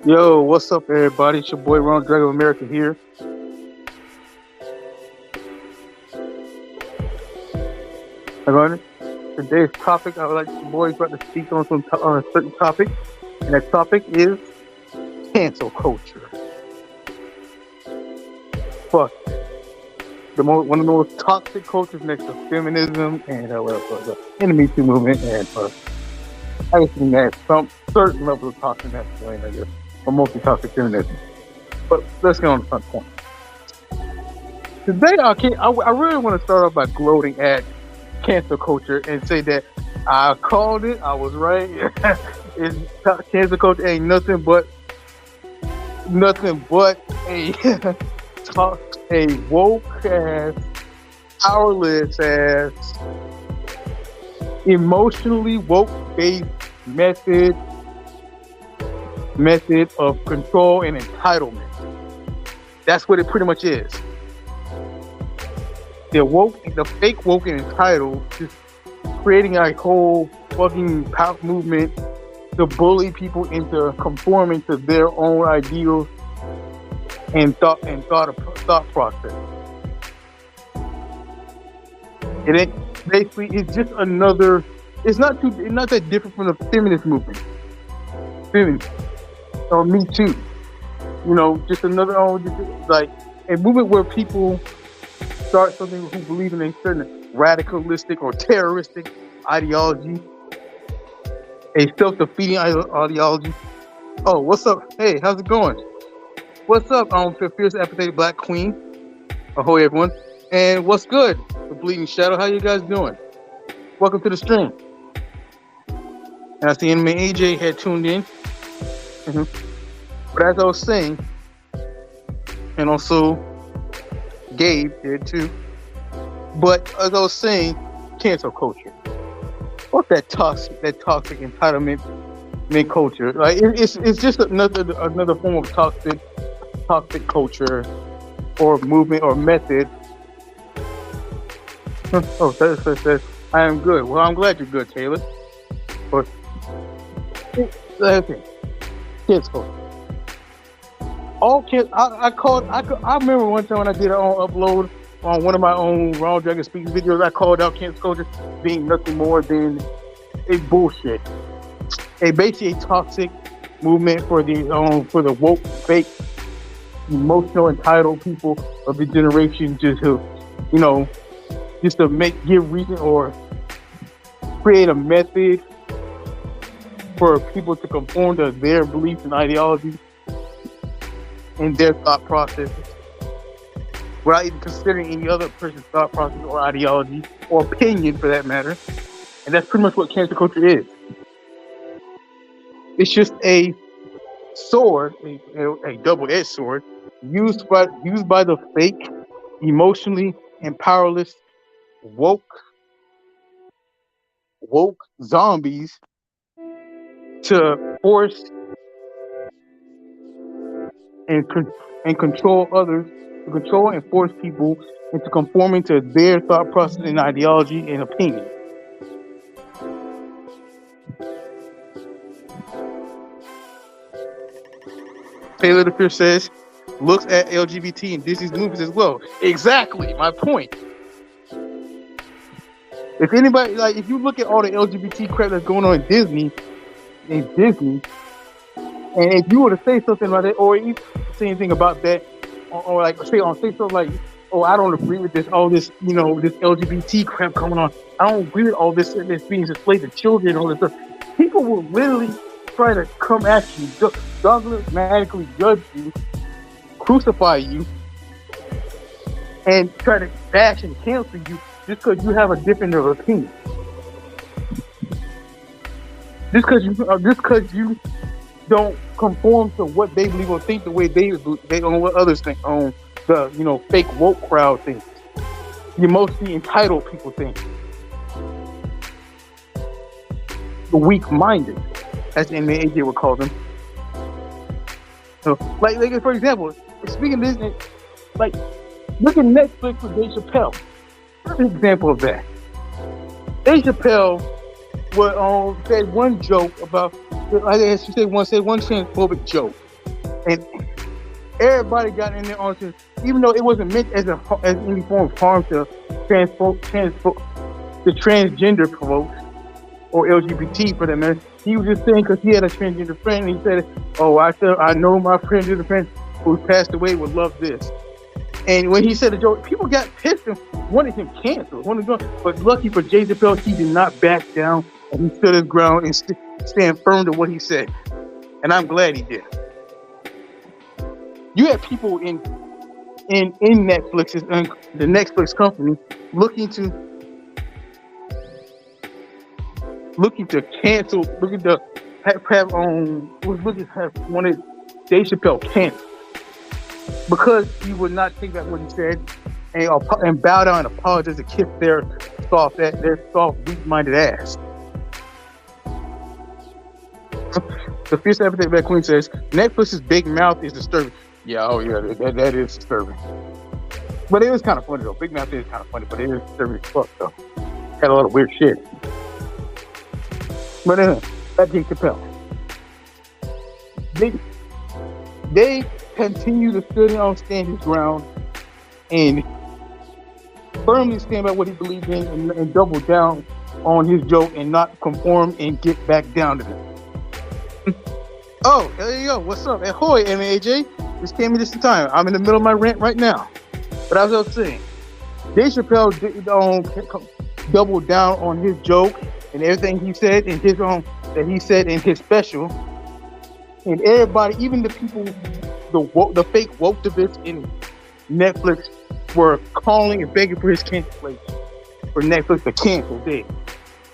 Yo, what's up, everybody? It's your boy Ronald Dragon of America here. Today's topic, I would like the boys about to speak on on a certain topic, and that topic is cancel culture. Fuck, one of the most toxic cultures next to feminism and and the Me Too movement, and I think that's some certain level of toxic masculinity, I guess. Or mostly toxic feminism. But let's get on the front point. Today, I really want to start off by gloating at cancel culture and say that I called it. I was right. Cancel culture ain't nothing but a woke ass, powerless ass, emotionally woke based method of control and entitlement. That's what it pretty much is. The fake woke and entitled, just creating a whole fucking power movement to bully people into conforming to their own ideals and thought process. It ain't basically. It's just another. It's not that different from the feminist movement. Or Me Too, just another like a movement where people start something who believe in a certain radicalistic or terroristic ideology, a self-defeating ideology. Oh, what's up? Hey, how's it going? What's up? Fierce apathetic black queen. Ahoy, everyone! And what's good? The Bleeding Shadow. How you guys doing? Welcome to the stream. And I see Enemy AJ had tuned in. But as I was saying, and also Gabe did too. But as I was saying, cancel culture. What's that toxic entitlement culture? Like it's just another form of toxic culture or movement or method. Oh, says I am good. Well, I'm glad you're good, Taylor. But okay. Kids culture. All kids. I remember one time when I did an upload on one of my own Ronald Dragon speaking videos. I called out cancel culture being nothing more than a bullshit, basically a toxic movement for the woke, fake, emotional, entitled people of the generation, just to give reason or create a method for people to conform to their beliefs and ideologies and their thought processes without even considering any other person's thought process or ideology or opinion for that matter. And that's pretty much what cancel culture is. It's just a sword, a double-edged sword, used by the fake, emotionally and powerless, woke zombies to force and control others, to control and force people into conforming to their thought process and ideology and opinion. Taylor the Fierce says, looks at LGBT and Disney's movies as well. Exactly, my point. If anybody, if you look at all the LGBT crap that's going on in Disney, and if you were to say something about it, or even say anything about that, or say something like, oh, I don't agree with this, all this, this LGBT crap coming on. I don't agree with all this being displayed to children, all this stuff. People will literally try to come at you, dogmatically judge you, crucify you, and try to bash and cancel you just because you have a different opinion. Just because you don't conform to what they believe or think the way they on what others think on the fake woke crowd thinks, the mostly entitled people think, the weak-minded, as AJ would call them. So, like for example, speaking of this, look at Netflix with Dave Chappelle. Perfect example of that. Dave Chappelle said one joke about, I guess you said one transphobic joke, and everybody got in there on it, even though it wasn't meant as any form of harm to the transgender folks or LGBT for that matter. He was just saying because he had a transgender friend, and he said, "Oh, I know my transgender friend who passed away would love this." And when he said the joke, people got pissed and wanted him canceled. But lucky for Jay Chappelle, he did not back down, and he stood his ground and stand firm to what he said. And I'm glad he did. You have people in Netflix, the Netflix company, looking to cancel, wanted Dave Chappelle canceled because he would not take back what he said and bow down and apologize and kiss their soft, weak-minded ass. The Fierce Appetite Black Queen says Netflix's big mouth is disturbing. Yeah, that is disturbing. But it was kind of funny though. Big mouth is kind of funny, but it is disturbing as fuck though. Had a lot of weird shit. But that Dave Chappelle. They continue to stand his ground and firmly stand by what he believed in and double down on his joke and not conform and get back down to them. Oh, there you go. What's up? Ahoy, MAJ. Just came in just in time. I'm in the middle of my rant right now. But as I was saying, Dave Chappelle doubled down on his joke and everything he said in his that he said in his special. And everybody, even the people, the fake woke-tivists in Netflix were calling and begging for his cancellation. For Netflix to cancel Dave.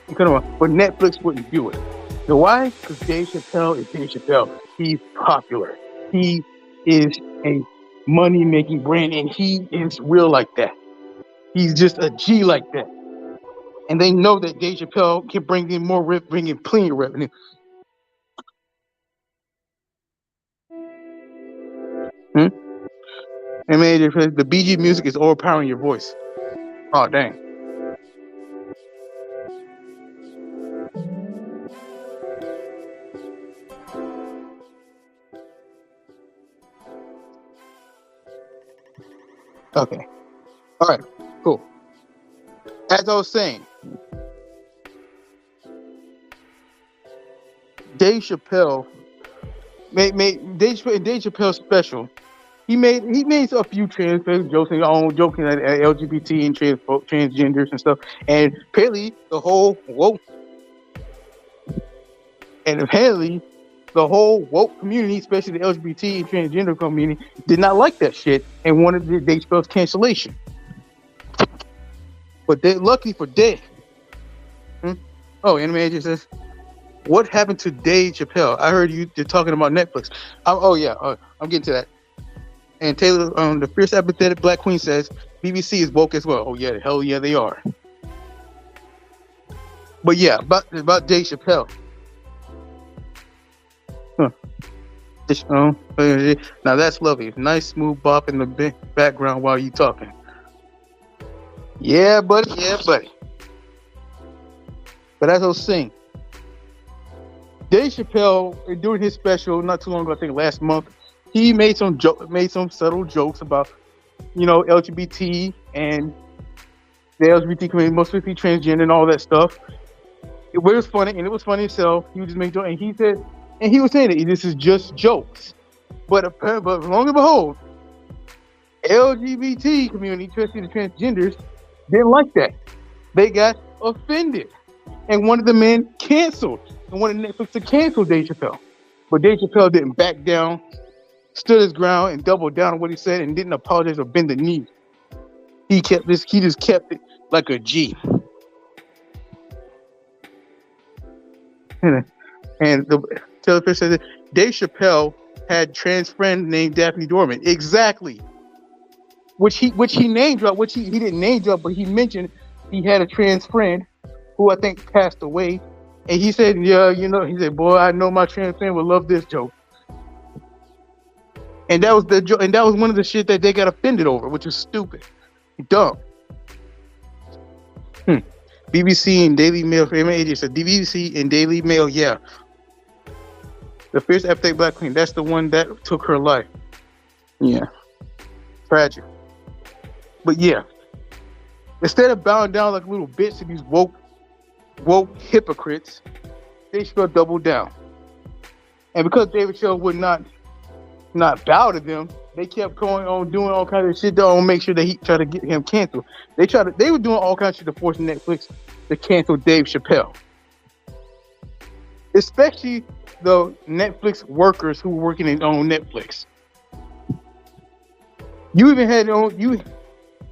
But Netflix wouldn't do it. You know why? Because Dave Chappelle is Dave Chappelle. He's popular. He is a money-making brand, and he is real like that. He's just a G like that. And they know that Dave Chappelle can bring in plenty of revenue. And the BG music is overpowering your voice. Oh, dang. Okay. All right. Cool. As I was saying, Dave Chappelle made Dave Chappelle's special. He made a few trans jokes and joking at LGBT and transgenders and stuff. And apparently the whole woke community, especially the LGBT and transgender community, did not like that shit and wanted Dave Chappelle's cancellation. But lucky for Dave. Oh, Anime Agent says, what happened to Dave Chappelle? I heard you're talking about Netflix. I'm getting to that. And Taylor, the Fierce Apathetic Black Queen says, BBC is woke as well. Oh yeah, hell yeah, they are. But yeah, about Dave Chappelle. Now that's lovely. Nice smooth bop in the background while you talking. Yeah, buddy. But as I was saying, Dave Chappelle, during his special not too long ago, I think last month, he made some subtle jokes about, LGBT and the LGBT community, mostly transgender and all that stuff. It was funny, and it was funny himself. He would just make jokes, and he was saying that this is just jokes. But lo and behold, LGBT community, especially the transgenders, didn't like that. They got offended and wanted the man canceled and wanted Netflix to cancel Dave Chappelle. But Dave Chappelle didn't back down, stood his ground and doubled down on what he said and didn't apologize or bend the knee. He just kept it like a G. And the Taylor Fish said that Dave Chappelle had trans friend named Daphne Dorman. Exactly. Which he name dropped, which he didn't name drop, but he mentioned he had a trans friend who I think passed away. And he said, he said, boy, I know my trans friend would love this joke. And that was the joke, and that was one of the shit that they got offended over, which is stupid. Dumb. BBC and Daily Mail. For AJ said BBC and Daily Mail. Yeah, the fierce apathetic black queen. That's the one that took her life. Yeah, tragic. But yeah, instead of bowing down like little bitch to these woke hypocrites, they should double down. And because David Shaw would not bow to them, they kept going on doing all kinds of shit to make sure that he tried to get him canceled. They were doing all kinds of shit to force Netflix to cancel Dave Chappelle. Especially the Netflix workers who were working on Netflix. You even had to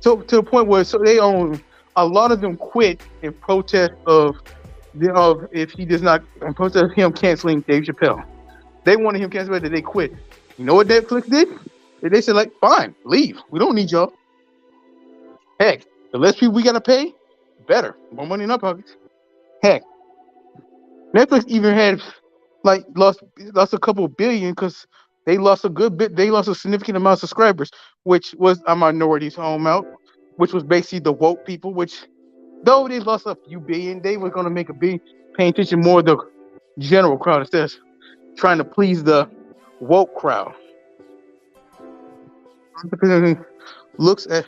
the point where they own a lot of them quit in protest of if he does not in protest of him canceling Dave Chappelle. They wanted him canceled, but they quit. You know what Netflix did? They said, like, fine, leave. We don't need y'all. Heck, the less people we gotta pay, better. More money in our pockets. Heck, Netflix even had lost a couple billion because they lost a good bit. They lost a significant amount of subscribers, which was a minority's home out, which was basically the woke people. Which, though they lost a few billion, they were gonna make a big paying attention more to the general crowd instead of trying to please the woke crowd. Looks at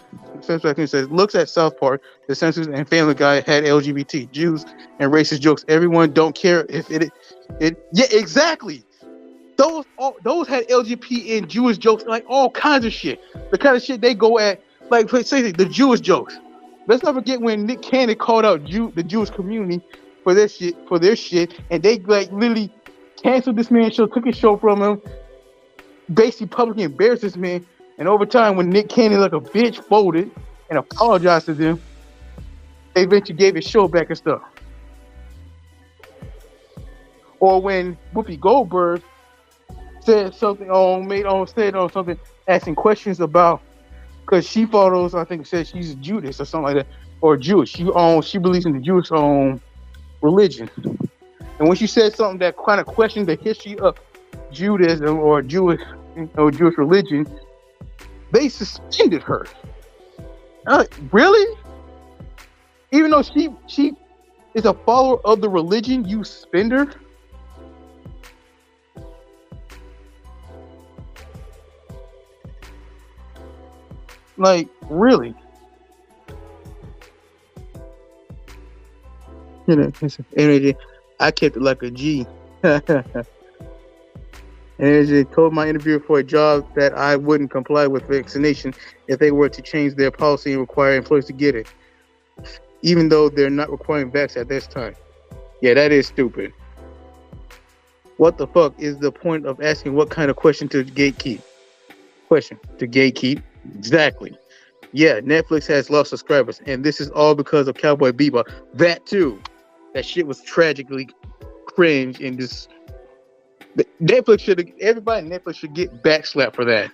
South Park, The Simpsons, and Family Guy had LGBT, Jews, and racist jokes. Everyone don't care if it. Yeah, exactly. Those had LGBT and Jewish jokes, like all kinds of shit. The kind of shit they go at, like say the Jewish jokes. Let's not forget when Nick Cannon called out the Jewish community for their shit, and they like literally canceled this man's show, took his show from him, basically publicly embarrassed this man. And over time, when Nick Cannon, like a bitch, folded and apologized to them, they eventually gave his show back and stuff. Or when Whoopi Goldberg said something something, asking questions about, because she follows, I think, said she's a Judas or something like that, or Jewish. She believes in the Jewish religion. And when she said something that kind of questioned the history of Judaism or Jewish religion, they suspended her. Really? Even though she is a follower of the religion, you suspend her? Like, really? You know, energy. I kept it like a G. And they told my interviewer for a job that I wouldn't comply with vaccination if they were to change their policy and require employees to get it, even though they're not requiring vaccines at this time. Yeah, that is stupid. What the fuck is the point of asking what kind of question to gatekeep? Exactly. Yeah, Netflix has lost subscribers, and this is all because of Cowboy Bebop. That too. That shit was tragically cringe and just. Everybody in Netflix should get backslapped for that.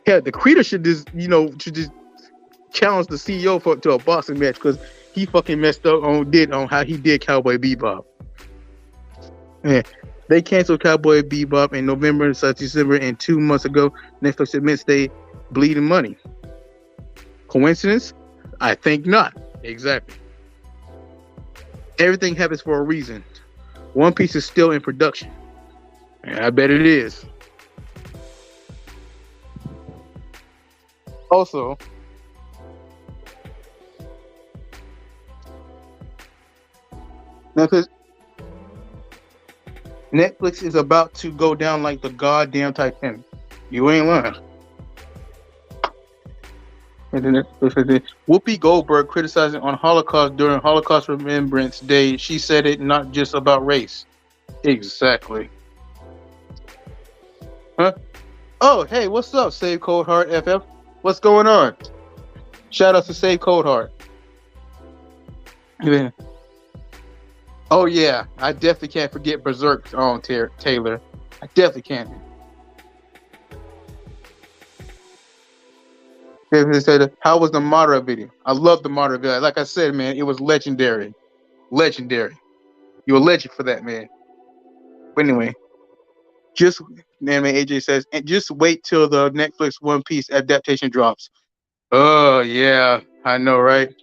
Yeah, the creator should just challenge the CEO to a boxing match because he fucking messed up on how he did Cowboy Bebop. Yeah, they canceled Cowboy Bebop in November / December, and 2 months ago, Netflix admits they bleeding money. Coincidence? I think not. Exactly. Everything happens for a reason. One Piece is still in production. And I bet it is. Also, Netflix is about to go down like the goddamn Titanic. You ain't lying. And then Whoopi Goldberg criticizing on Holocaust during Holocaust Remembrance Day. She said it not just about race. Exactly. Huh? Oh, hey, what's up, Save Cold Heart FF? What's going on? Shout out to Save Cold Heart. Yeah. Oh yeah, I definitely can't forget Berserk on Taylor. I definitely can't. How was the Madara video? I love the Madara video. Like I said, man, it was legendary. Legendary. You're a legend for that, man. But anyway, AJ says, and just wait till the Netflix One Piece adaptation drops. Oh yeah. I know, right?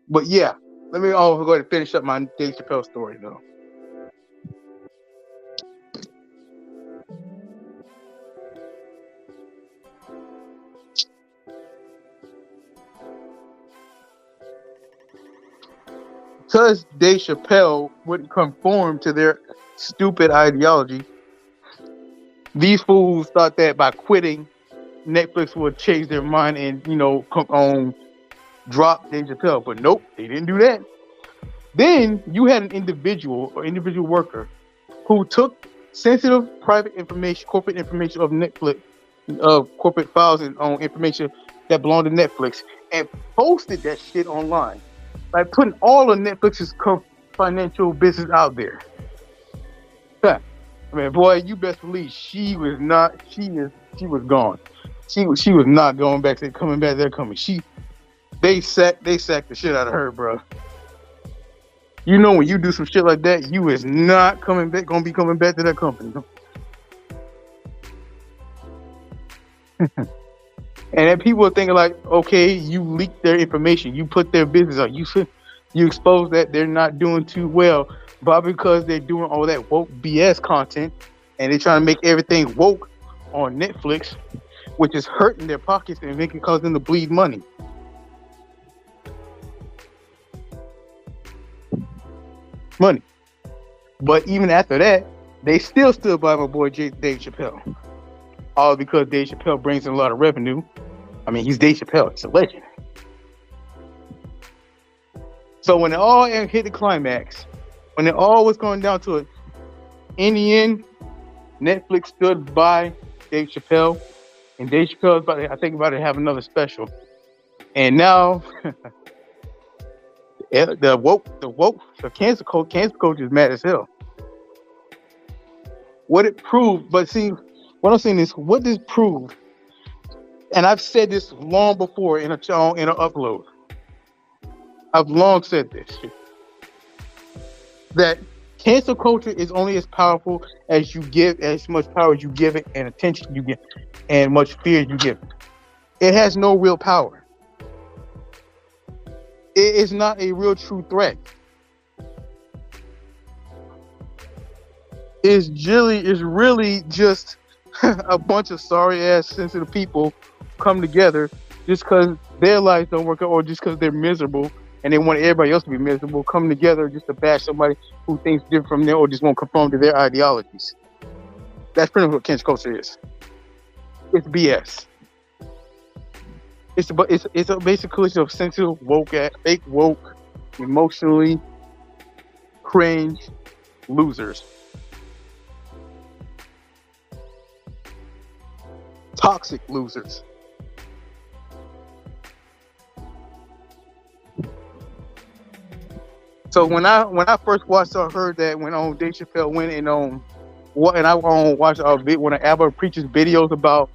But yeah, let me go ahead and finish up my Dave Chappelle story, though. Because Dave Chappelle wouldn't conform to their stupid ideology, these fools thought that by quitting, Netflix would change their mind and, drop Dave Chappelle. But nope, they didn't do that. Then you had an individual or individual worker who took sensitive private information, corporate information of Netflix, of corporate files and information that belonged to Netflix, and posted that shit online, like putting all of Netflix's financial business out there. I mean, boy, you best believe she was not. She was gone. She was not going back to coming back. They're coming. They sacked the shit out of her, bro. You know, when you do some shit like that, you is not coming back. Gonna be coming back to that company. And then people are thinking like, okay, you leaked their information, you put their business on, you expose that they're not doing too well, but because they're doing all that woke BS content, and they're trying to make everything woke on Netflix, which is hurting their pockets and making cause them to bleed money. But even after that, they still stood by my boy Dave Chappelle. All because Dave Chappelle brings in a lot of revenue. I mean, he's Dave Chappelle. He's a legend. So when it all hit the climax, when it all was going down to it, in the end, Netflix stood by Dave Chappelle, and Dave Chappelle is about to have another special. And now, the cancel culture is mad as hell. What it proved, but see, what I'm saying is, what this proved, and I've said this long before in an upload. I've long said this, that cancel culture is only as powerful as you give, as much power as you give it, and attention you give, and much fear you give it. It has no real power. It is not a real true threat. It's really just a bunch of sorry ass sensitive people come together just because their lives don't work out, or just because they're miserable and they want everybody else to be miserable, come together just to bash somebody who thinks different from them or just won't conform to their ideologies. That's pretty much what cancel culture is. It's BS. It's a basic collection of sensitive, fake woke, emotionally cringe losers. Toxic losers. So when I first watched or heard that when Dave Chappelle went and watched when Abba preaches videos about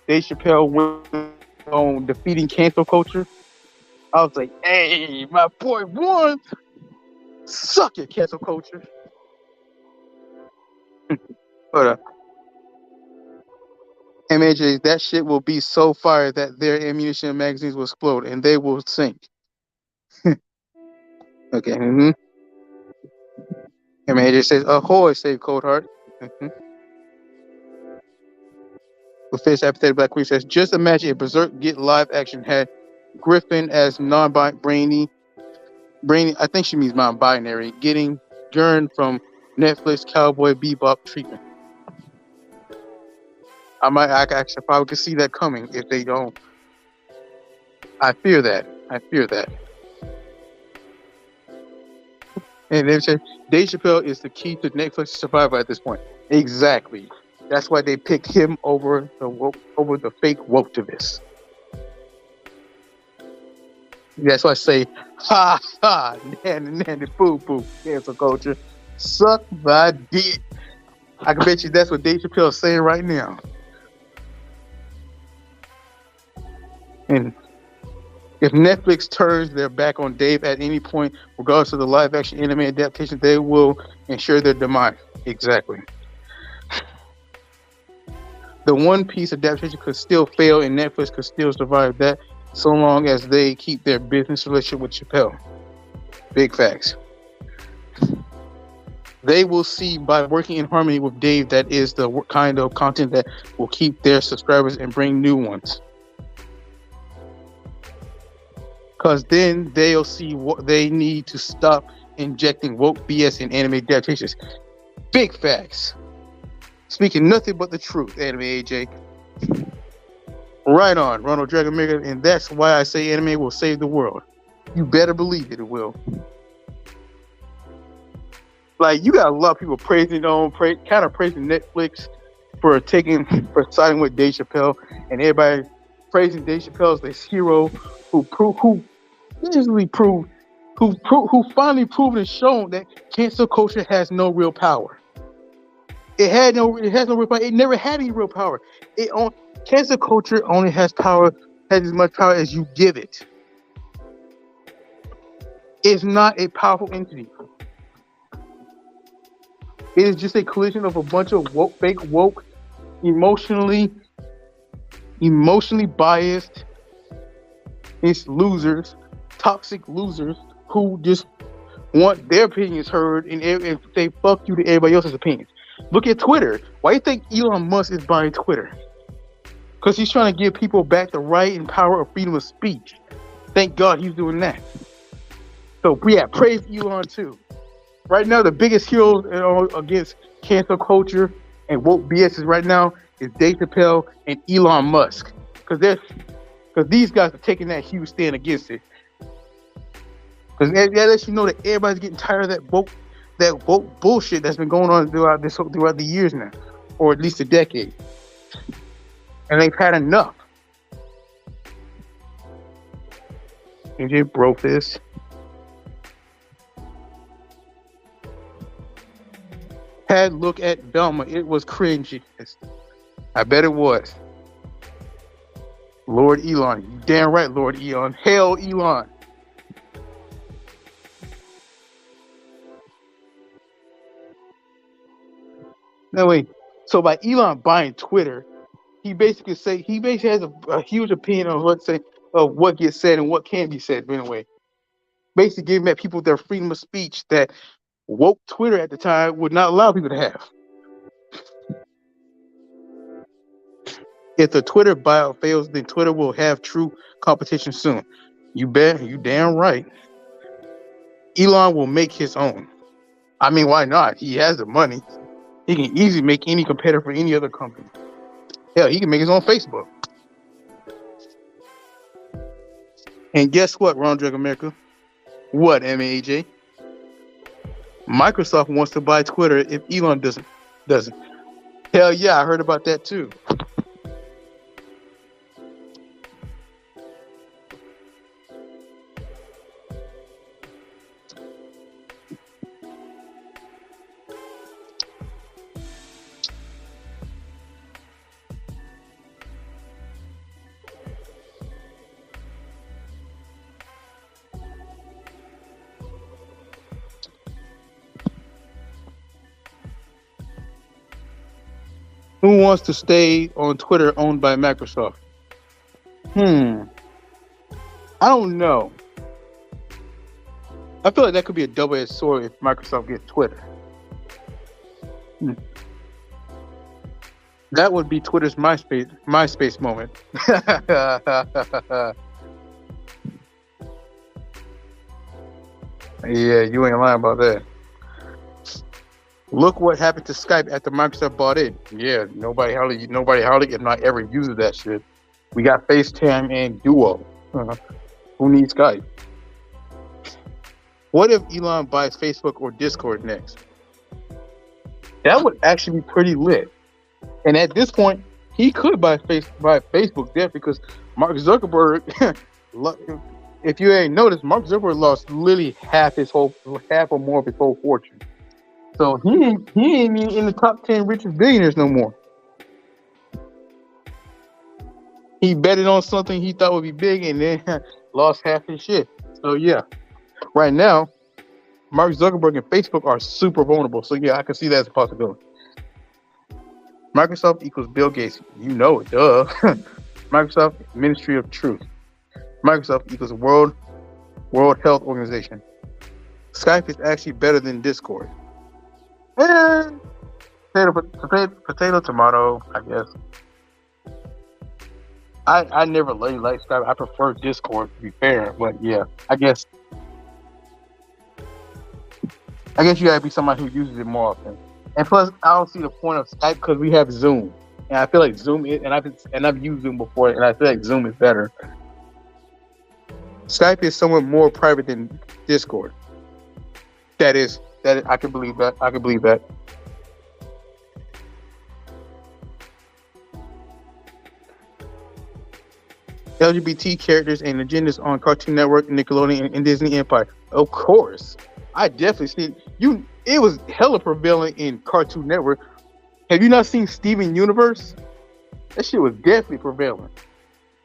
Dave Chappelle went on defeating cancel culture, I was like, hey, my boy won. Suck it, cancel culture. But MAJ, that shit will be so fire that their ammunition magazines will explode and they will sink. Okay. Mm-hmm. MAJ says, ahoy, save Cold Heart. Mm-hmm. With Fish Apathetic Black Queen says, just imagine if Berserk Get live action had Griffin as non-brainy, I think she means non-binary, getting Gurn from Netflix Cowboy Bebop treatment. I actually probably could see that coming if they don't. I fear that. And they said Dave Chappelle is the key to Netflix's survival at this point. Exactly. That's why they picked him over the fake woketivist. That's why I say, ha ha, nanny poo poo, cancel culture, suck my dick. I can bet you that's what Dave Chappelle is saying right now. And if Netflix turns their back on Dave at any point, regardless of the live action anime adaptation, they will ensure their demise. Exactly. The One Piece adaptation could still fail and Netflix could still survive that. so long as they keep their business relationship with Chappelle. Big facts. They will see by working in harmony with Dave that is the kind of content that will keep their subscribers and bring new ones. Because then they'll see what they need to stop injecting woke BS in anime adaptations. Big facts. Speaking nothing but the truth, Anime AJ. Right on, Ronald Dragon Maker, and that's why I say anime will save the world. You better believe it will. Like, you got a lot of people praising kind of praising Netflix for siding with Dave Chappelle, and everybody praising Dave Chappelle as this hero who finally proven and shown that cancel culture has no real power. It has no real power. It never had any real power. Cancel culture only has as much power as you give it. It's not a powerful entity. It is just a collision of a bunch of fake woke, emotionally biased, it's losers, toxic losers who just want their opinions heard and they fuck you to everybody else's opinions. Look at Twitter. Why do you think Elon Musk is buying Twitter? Because he's trying to give people back the right and power of freedom of speech. Thank God he's doing that. So yeah, praise Elon too. Right now, the biggest heroes against cancel culture and woke BS right now is Dave Chappelle and Elon Musk. Because these guys are taking that huge stand against it. Because that lets you know that everybody's getting tired of that woke bullshit that's been going on throughout the years now, or at least a decade. And they've had enough. AJ broke this. Had look at Velma. It was cringy. I bet it was. Lord Elon. You damn right, Lord Elon. Hail Elon. No, wait. So by Elon buying Twitter, he basically has a huge opinion on what gets said and what can be said anyway. Basically giving back people their freedom of speech that woke Twitter at the time would not allow people to have. If the Twitter buyout fails, then Twitter will have true competition soon. You bet. You damn right. Elon will make his own. I mean, why not? He has the money. He can easily make any competitor for any other company. Hell, he can make his own Facebook. And guess what, Ronald Dragon America? What, MAJ? Microsoft wants to buy Twitter if Elon doesn't. Hell yeah, I heard about that too. Who wants to stay on Twitter owned by Microsoft? I don't know. I feel like that could be a double-edged sword if Microsoft gets Twitter. That would be Twitter's MySpace moment. Yeah, you ain't lying about that. Look what happened to Skype after Microsoft bought it. Yeah, nobody hardly, if not ever, uses that shit. We got FaceTime and Duo. Who needs Skype? What if Elon buys Facebook or Discord next? That would actually be pretty lit. And at this point, he could buy Facebook there because Mark Zuckerberg, if you ain't noticed, Mark Zuckerberg lost literally half or more of his whole fortune. So he ain't even in the top 10 richest billionaires no more. He betted on something he thought would be big and then lost half his shit. So yeah, right now, Mark Zuckerberg and Facebook are super vulnerable. So yeah, I can see that as a possibility. Microsoft equals Bill Gates. You know it, duh. Microsoft, Ministry of Truth. Microsoft equals World Health Organization. Skype is actually better than Discord. Eh, potato, tomato, I guess. I never really liked Skype. I prefer Discord, to be fair. But yeah, I guess you gotta be somebody who uses it more often. And plus, I don't see the point of Skype because we have Zoom, and I feel like Zoom is, and I've used Zoom before, and I feel like Zoom is better. Skype is somewhat more private than Discord. That I can believe that. I can believe that. LGBT characters and agendas on Cartoon Network, Nickelodeon, and Disney Empire. Of course, I definitely see you. It was hella prevalent in Cartoon Network. Have you not seen Steven Universe? That shit was definitely prevalent.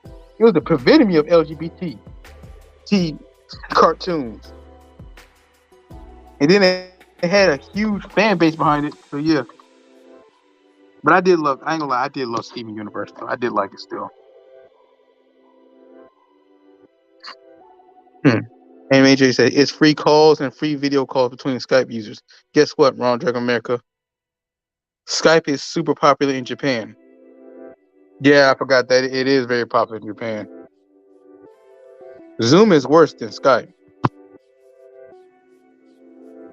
It was the epitome of LGBT cartoons, and then it had a huge fan base behind it. So yeah, but I ain't gonna lie, I did love Steven Universe. Though. I did like it still. And AJ said it's free calls and free video calls between Skype users. Guess what, Ron Dragon America? Skype is super popular in Japan. Yeah, I forgot that it is very popular in Japan. Zoom is worse than Skype.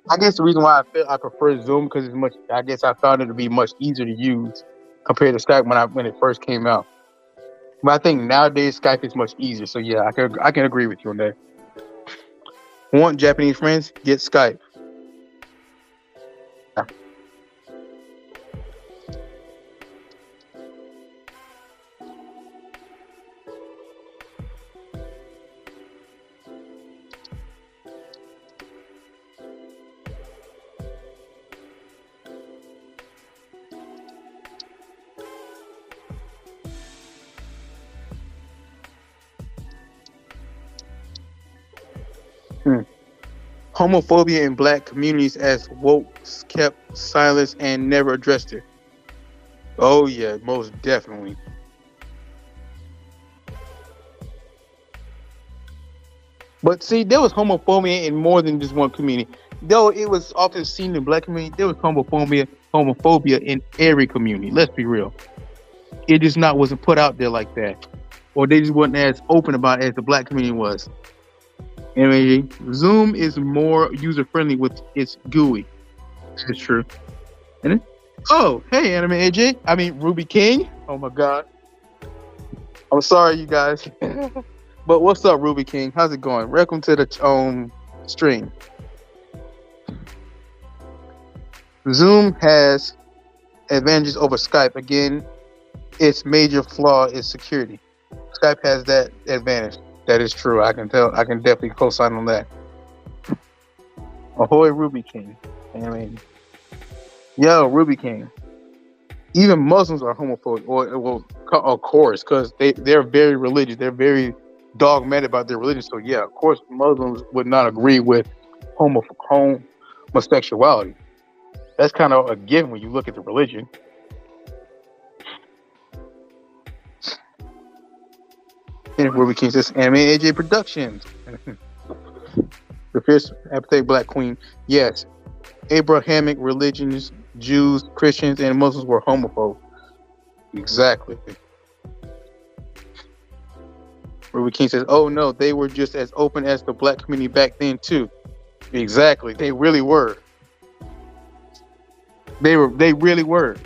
I guess the reason why I prefer Zoom because it's much. I guess I found it to be much easier to use compared to Skype when it first came out. But I think nowadays Skype is much easier. So yeah, I can agree with you on that. Want Japanese friends? Get Skype. Homophobia in black communities as wokes kept silence and never addressed it. Oh yeah, most definitely. But see, there was homophobia in more than just one community. Though it was often seen in the black community, there was homophobia in every community. Let's be real. It just wasn't put out there like that. Or they just wasn't as open about it as the black community was. Anyway, Zoom is more user-friendly with its GUI. It's true. And oh, hey, Anime AJ. I mean, Ruby King. Oh, my God. I'm sorry, you guys. But what's up, Ruby King? How's it going? Welcome to the stream. Zoom has advantages over Skype. Again, its major flaw is security. Skype has that advantage. That is true. I can definitely co-sign on that. Ahoy, Ruby King. I mean, yo, Ruby King. Even Muslims are homophobic, well, of course, because they're very religious. They're very dogmatic about their religion. So yeah, of course, Muslims would not agree with homosexuality. That's kind of a given when you look at the religion. And Ruby King says, Anime AJ Productions. The fierce apathetic black queen. Yes, Abrahamic religions, Jews, Christians, and Muslims were homophobes. Exactly. Ruby King says, oh no, they were just as open as the black community back then too. Exactly. They really were. They really were.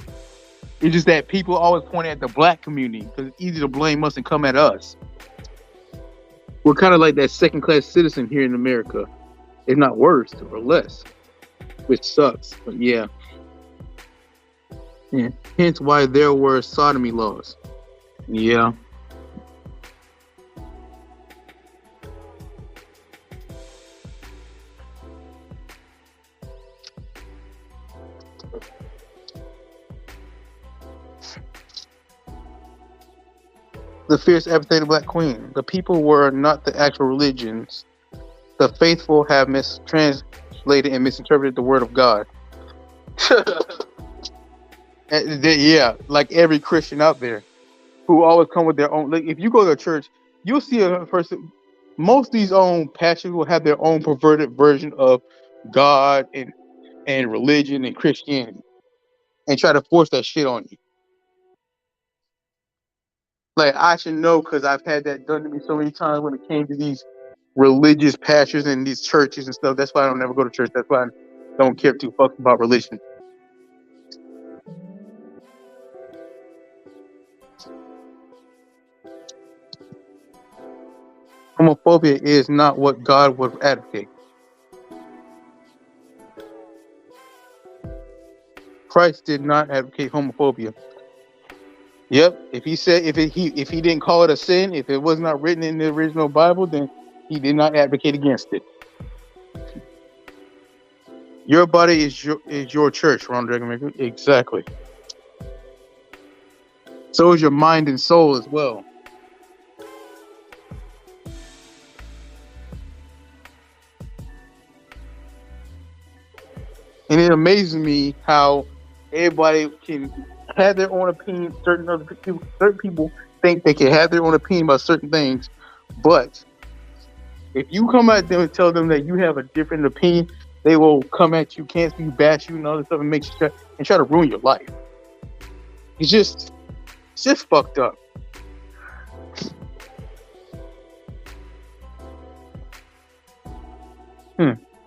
It's just that people always point at the black community because it's easy to blame us and come at us. We're kind of like that second-class citizen here in America, if not worse or less, which sucks. But yeah. Hence why there were sodomy laws. Yeah. The fierce apathetic black queen. The people were not the actual religions. The faithful have mistranslated and misinterpreted the word of God. Yeah, like every Christian out there who always come with their own. Like, if you go to a church, you'll see a person. Most of these own pastors will have their own perverted version of God and religion and Christianity, and try to force that shit on you. Like, I should know because I've had that done to me so many times when it came to these religious pastors and these churches and stuff. That's why I don't never go to church. That's why I don't care too fuck about religion. Homophobia is not what God would advocate. Christ did not advocate homophobia. Yep. If he didn't call it a sin, if it was not written in the original Bible, then he did not advocate against it. Your body is your church, Ronald Dragonmaker. Exactly. So is your mind and soul as well. And it amazes me how everybody can have their own opinion. Certain people think they can have their own opinion about certain things, but if you come at them and tell them that you have a different opinion, they will come at you, cancel you, bash you, and all this stuff, and try to ruin your life. It's just fucked up.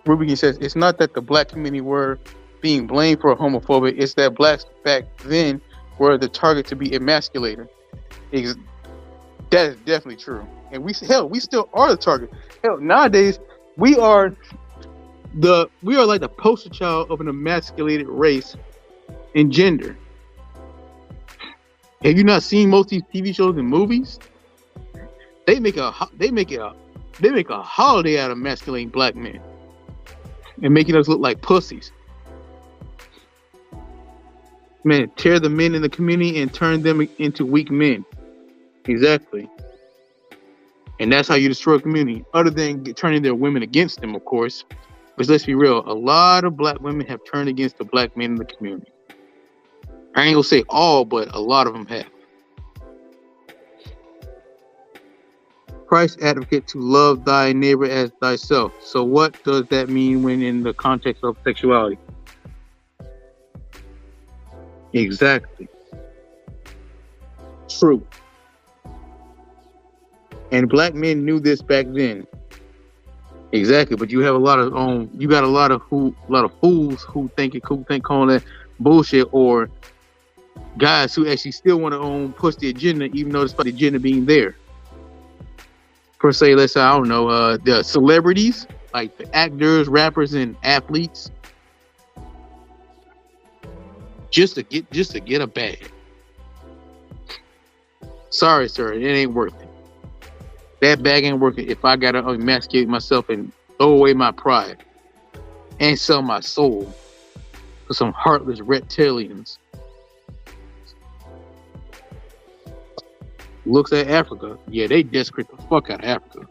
Ruby says it's not that the black community were being blamed for homophobia; it's that blacks back then were the target to be emasculated. That is definitely true, and we still are the target. Hell, nowadays we are like the poster child of an emasculated race and gender. Have you not seen most of these TV shows and movies? They make a holiday out of emasculating black men and making us look like pussies. Man, tear the men in the community and turn them into weak men. Exactly. And that's how you destroy a community, other than turning their women against them, of course. But let's be real, a lot of black women have turned against the black men in the community. I ain't gonna say all, but a lot of them have. Christ advocate to love thy neighbor as thyself. So what does that mean when in the context of sexuality? Exactly. True. And black men knew this back then. Exactly, but you have a lot of fools who think calling that bullshit, or guys who actually still want to push the agenda, even though despite the agenda being there. Per se, let's say, I don't know, the celebrities, like the actors, rappers, and athletes, just to get a bag. Sorry, sir, it ain't worth it. That bag ain't worth it if I gotta emasculate myself and throw away my pride and sell my soul for some heartless reptilians. Looks at Africa. Yeah, they desecrate the fuck out of Africa.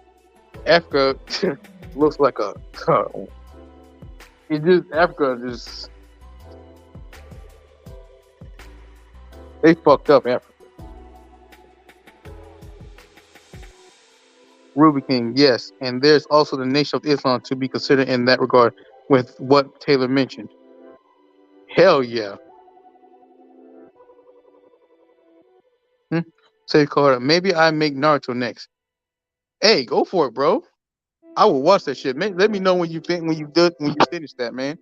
Africa looks like a. Africa just. They fucked up Africa. Ruby King, yes, and there's also the Nation of Islam to be considered in that regard, with what Taylor mentioned. Hell yeah. Say Carter, maybe I make Naruto next. Hey, go for it, bro. I will watch that shit. Man, let me know when you finish that, man.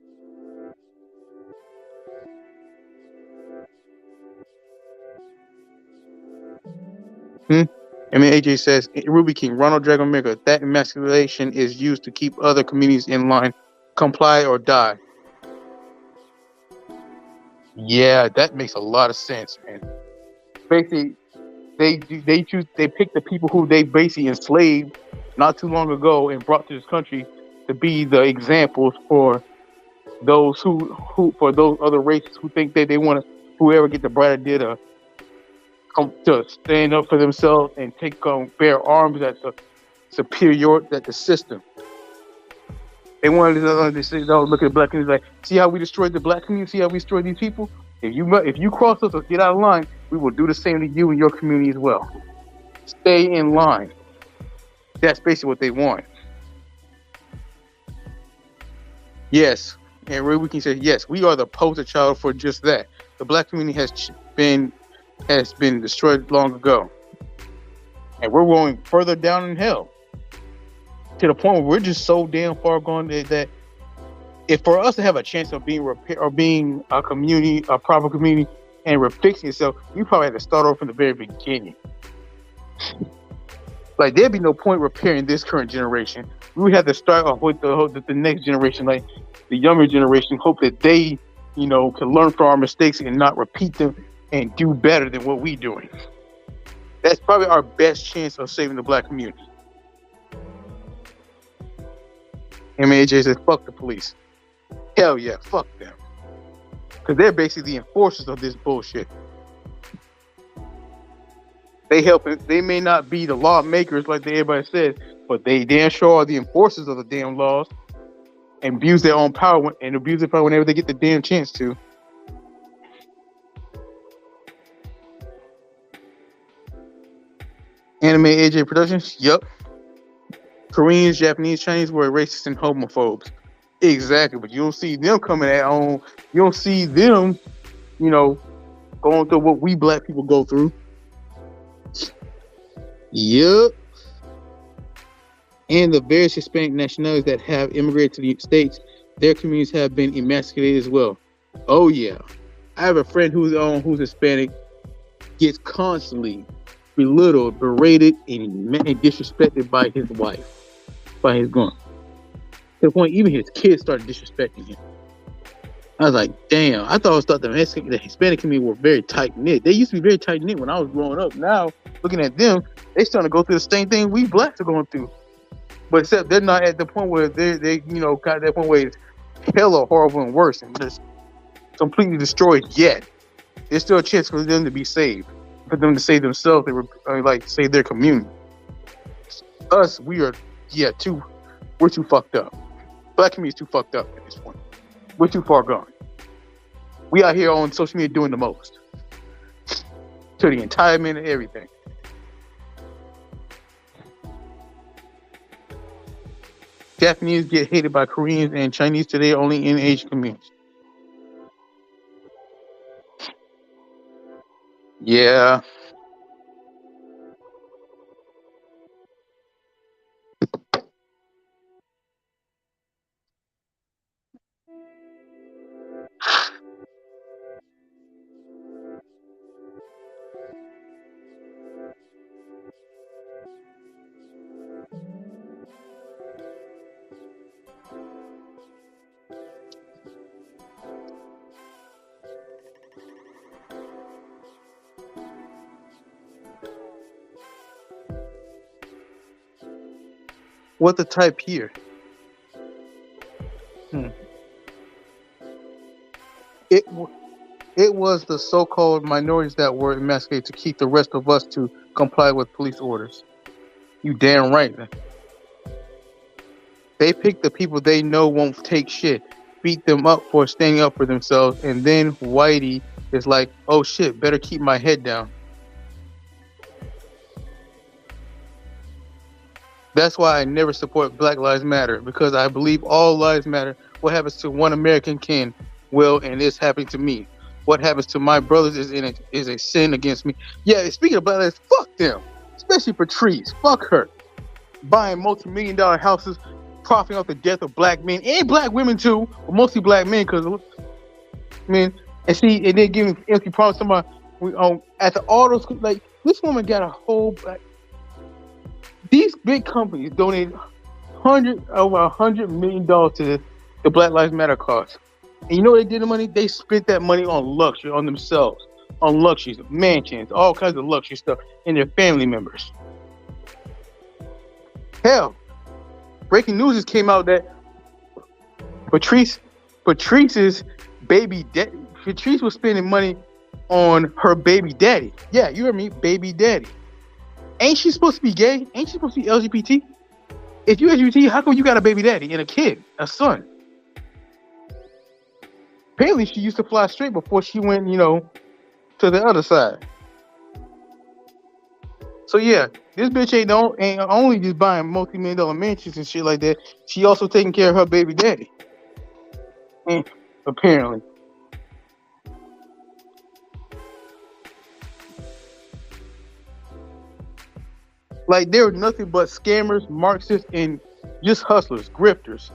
AJ says, Ruby King, Ronald Dragon Maker, that emasculation is used to keep other communities in line, comply or die. Yeah, that makes a lot of sense, man. Basically, they pick the people who they basically enslaved not too long ago and brought to this country to be the examples for those for those other races who think that they want to, whoever get the bright idea to come to stand up for themselves and take bear arms at the system. They wanted to say, look at the black community, like, see how we destroyed the black community, see how we destroyed these people. If you cross us or get out of line, we will do the same to you and your community as well. Stay in line. That's basically what they want. Yes, and we can say yes. We are the poster child for just that. The black community has been destroyed long ago, and we're going further down in hell to the point where we're just so damn far gone that if for us to have a chance of being repair or being a community, a proper community, and we're fixing itself, we probably have to start off from the very beginning. Like there'd be no point repairing this current generation. We would have to start off with the next generation, like the younger generation, hope that they, can learn from our mistakes and not repeat them and do better than what we're doing. That's probably our best chance of saving the black community. AJ says, fuck the police. Hell yeah, fuck them. Because they're basically the enforcers of this bullshit. They help it. They may not be the lawmakers like everybody says, but they damn sure are the enforcers of the damn laws and abuse their own power and abuse their power whenever they get the damn chance to. Anime AJ Productions? Yup. Koreans, Japanese, Chinese were racist and homophobes. Exactly, but you don't see them coming at home. You don't see them, going through what we black people go through. Yup. And the various Hispanic nationalities that have immigrated to the States, their communities have been emasculated as well. Oh yeah. I have a friend who's Hispanic, gets constantly belittled, berated, and disrespected by his wife, by his gun. To the point even his kids started disrespecting him. I was like, damn, I thought the Hispanic community were very tight-knit. They used to be very tight-knit when I was growing up. Now, looking at them, they starting to go through the same thing we blacks are going through. But except they're not at the point where they got that point where it's hella horrible and worse and just completely destroyed yet. There's still a chance for them to be saved. For them to save themselves, they were save their community. Us, we're too fucked up. Black community is too fucked up at this point. We're too far gone. We out here on social media doing the most. To the entitlement and everything. Japanese get hated by Koreans and Chinese today only in Asian communities. Yeah. What the type here? It was the so-called minorities that were emasculated to keep the rest of us to comply with police orders. You damn right. They pick the people they know won't take shit, beat them up for standing up for themselves, and then Whitey is like, oh shit, better keep my head down. That's why I never support Black Lives Matter, because I believe all lives matter. What happens to one American can, will, and is happening to me. What happens to my brothers is a sin against me. Yeah, speaking of Black Lives, fuck them. Especially Patrice. Fuck her. Buying multi-million-dollar houses, profiting off the death of black men and black women too, but mostly black men, because and then giving empty promises. Somebody at the autos, like this woman got a whole. These big companies donated over $100 million to the Black Lives Matter cause. And you know what they did the money? They spent that money on luxury, on themselves, on luxuries, mansions, all kinds of luxury stuff, and their family members. Hell, breaking news just came out that Patrice's baby daddy, Patrice was spending money on her baby daddy. Yeah, you heard me, baby daddy. Ain't she supposed to be gay? Ain't she supposed to be LGBT? If you're LGBT, how come you got a baby daddy and a kid, a son? Apparently, she used to fly straight before she went, to the other side. So yeah, this bitch ain't only just buying multi-million-dollar mansions and shit like that. She also taking care of her baby daddy. And apparently, like they're nothing but scammers, Marxists, and just hustlers, grifters.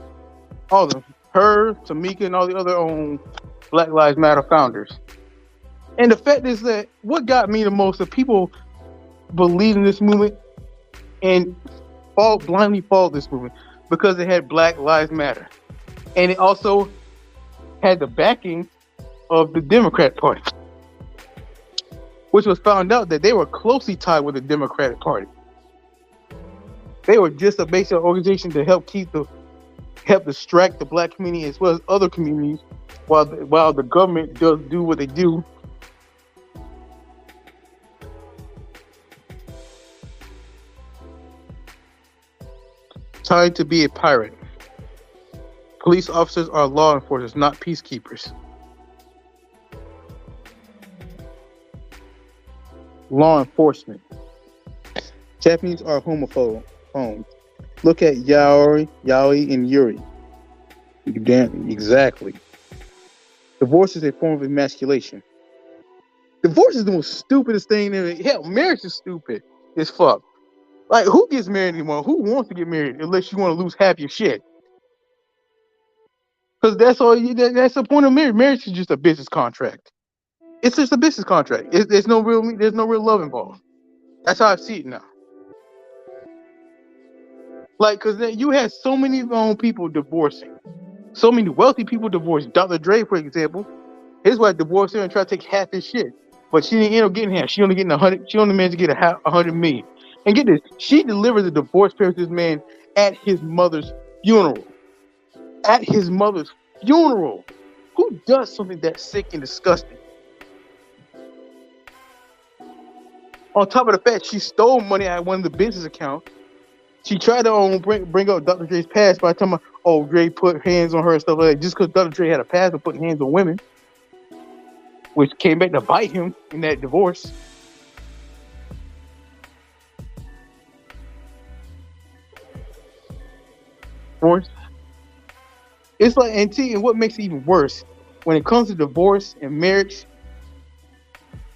All of them. Her, Tamika, and all the other Black Lives Matter founders. And the fact is that what got me the most is people believe in this movement and blindly follow this movement because it had Black Lives Matter. And it also had the backing of the Democrat Party, which was found out that they were closely tied with the Democratic Party. They were just a basic organization to help distract the black community as well as other communities while the government does do what they do. Trying to be a pirate. Police officers are law enforcers, not peacekeepers. Law enforcement. Japanese are homophobes. Look at Yaoi, and Yuri. Exactly. Divorce is a form of emasculation. Divorce is the most stupidest thing ever. Hell, marriage is stupid as fuck. Like, who gets married anymore? Who wants to get married unless you want to lose half your shit? Because that's the point of marriage. Marriage is just a business contract. It's just a business contract. There's no real love involved. That's how I see it now. Like, because you had so many people divorcing. So many wealthy people divorced. Dr. Dre, for example, his wife divorced her and tried to take half his shit. But she didn't end up getting half. She only getting 100. She only managed to get $100 million. And get this, she delivered the divorce papers to this man at his mother's funeral. At his mother's funeral. Who does something that sick and disgusting? On top of the fact, she stole money out of one of the business accounts. She tried to bring up Dr. Dre's past by telling me, oh, Dre put hands on her and stuff like that, just because Dr. Dre had a past of putting hands on women, which came back to bite him in that divorce. It's like, and what makes it even worse, when it comes to divorce and marriage,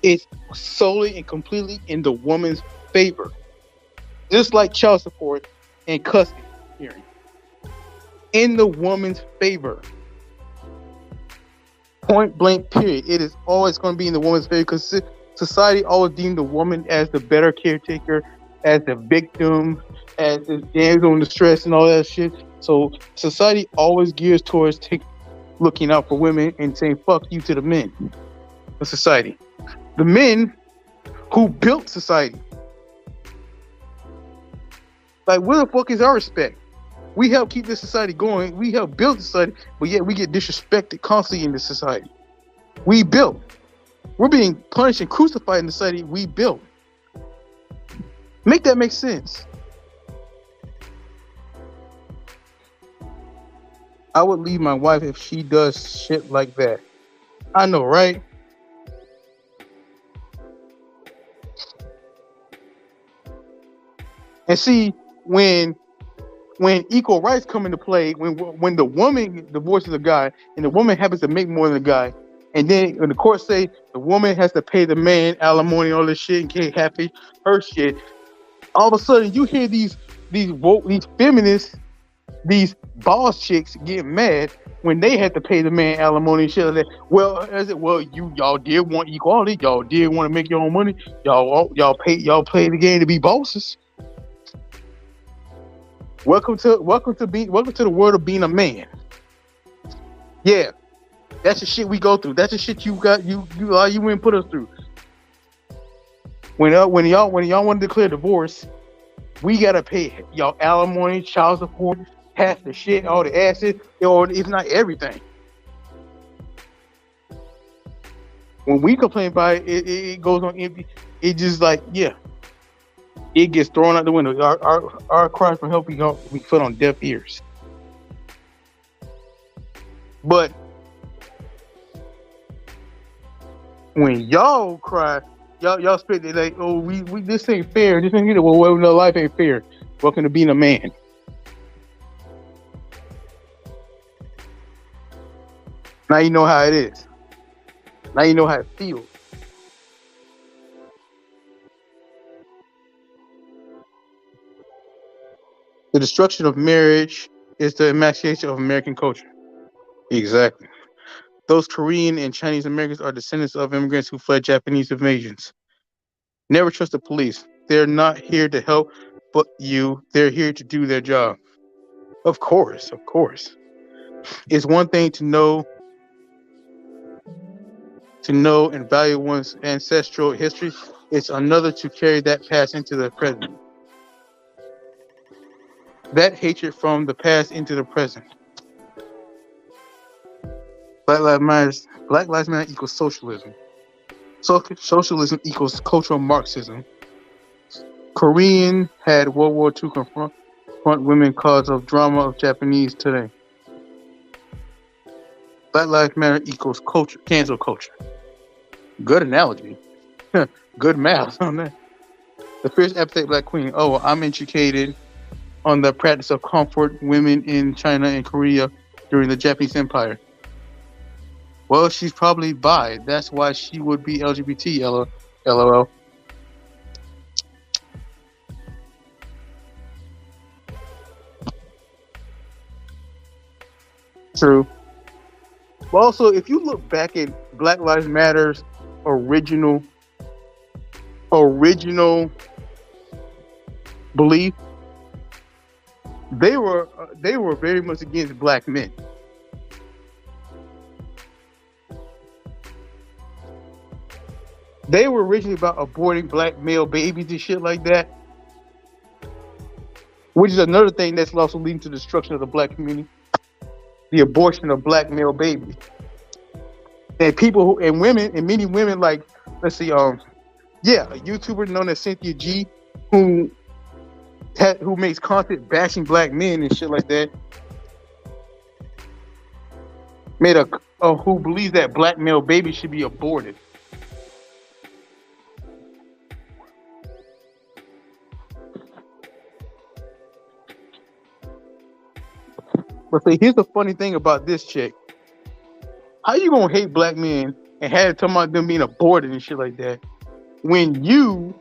it's solely and completely in the woman's favor. Just like child support and custody hearing. In the woman's favor. Point blank, period. It is always going to be in the woman's favor because society always deemed the woman as the better caretaker, as the victim, as the damsel in distress and all that shit. So society always gears towards looking out for women and saying fuck you to the men of society. The men who built society. Like, where the fuck is our respect? We help keep this society going. We help build society, but yet we get disrespected constantly in this society. We built. We're being punished and crucified in the society we built. Make that make sense. I would leave my wife if she does shit like that. I know, right? And see, when equal rights come into play, when the woman divorces a guy and the woman happens to make more than the guy, and then when the court say the woman has to pay the man alimony, all this shit, and can't have her shit, all of a sudden you hear these feminists, these boss chicks getting mad when they had to pay the man alimony and shit like that. Well, y'all did want equality, y'all did want to make your own money, y'all play the game to be bosses. Welcome to the world of being a man. Yeah, that's the shit we go through. That's the shit you wouldn't put us through. When y'all want to declare divorce, we gotta pay y'all alimony, child support, half the shit, all the assets, or if not everything. When we complain about it, it goes on empty. It just like, yeah. It gets thrown out the window. Our cries for help we put on deaf ears. But when y'all cry y'all spit it like, oh, we this ain't fair. This ain't well, no, life ain't fair. Welcome to being a man. Now you know how it is. Now you know how it feels. The destruction of marriage is the emancipation of American culture. Exactly. Those Korean and Chinese Americans are descendants of immigrants who fled Japanese invasions. Never trust the police. They're not here to help but you. They're here to do their job. Of course, of course. It's one thing to know and value one's ancestral history. It's another to carry that past into the present. That hatred from the past into the present. Black Lives Matter equals socialism. Socialism equals cultural Marxism. Korean had World War II confront women cause of drama of Japanese today. Black Lives Matter equals culture, cancel culture. Good analogy. Good math on that. The fierce appetite black queen. Oh, I'm educated on the practice of comfort women in China and Korea during the Japanese Empire. Well, she's probably bi. That's why she would be LGBT. LOL. True. But also, if you look back at Black Lives Matter's original belief, they were very much against black men. They were originally about aborting black male babies and shit like that, which is another thing that's also leading to the destruction of the black community. The abortion of black male babies. And people who, and women, and many women, like, let's see, a YouTuber known as Cynthia G, who makes content bashing black men and shit like that, who believes that black male babies should be aborted. But see, here's the funny thing about this chick. How you gonna hate black men and have it talking about them being aborted and shit like that when you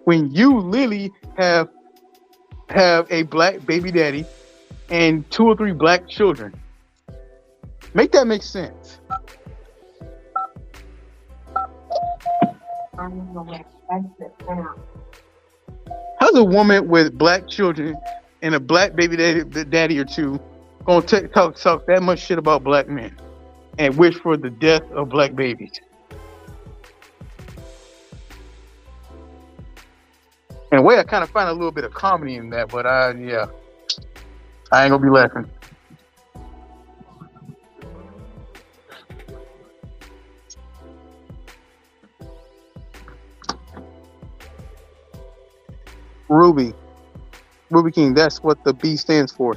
literally have a black baby daddy and 2 or 3 black children? Make that make sense. How's a woman with black children and a black baby daddy or 2 gonna talk that much shit about black men and wish for the death of black babies? In a way, I kind of find a little bit of comedy in that, but I ain't gonna be laughing. Ruby King, that's what the B stands for.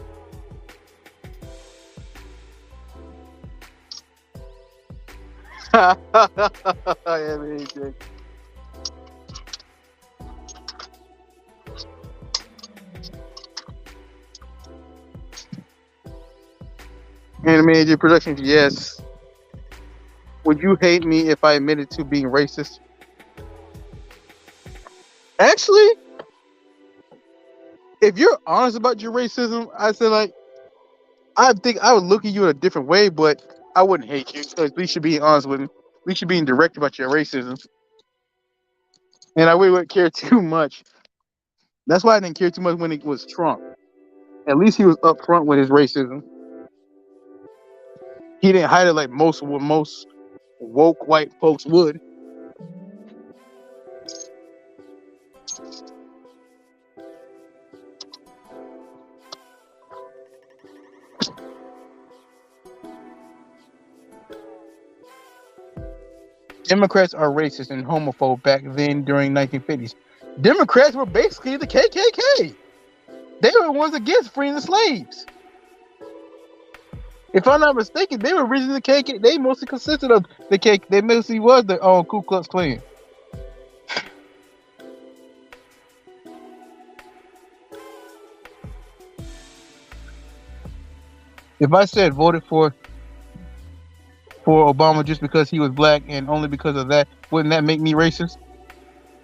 Animated Productions, yes. Would you hate me if I admitted to being racist? Actually, if you're honest about your racism, I said, like, I think I would look at you in a different way, but I wouldn't hate you. So at least you're being honest with me. At least you're being direct about your racism. And I really wouldn't care too much. That's why I didn't care too much when it was Trump. At least he was upfront with his racism. He didn't hide it like most woke white folks would. Democrats are racist and homophobe back then during 1950s. Democrats were basically the KKK. They were the ones against freeing the slaves. If I'm not mistaken, they were originally the KK. They mostly consisted of the KK. They mostly was the Ku Klux Klan. If I said voted for Obama just because he was black and only because of that, wouldn't that make me racist?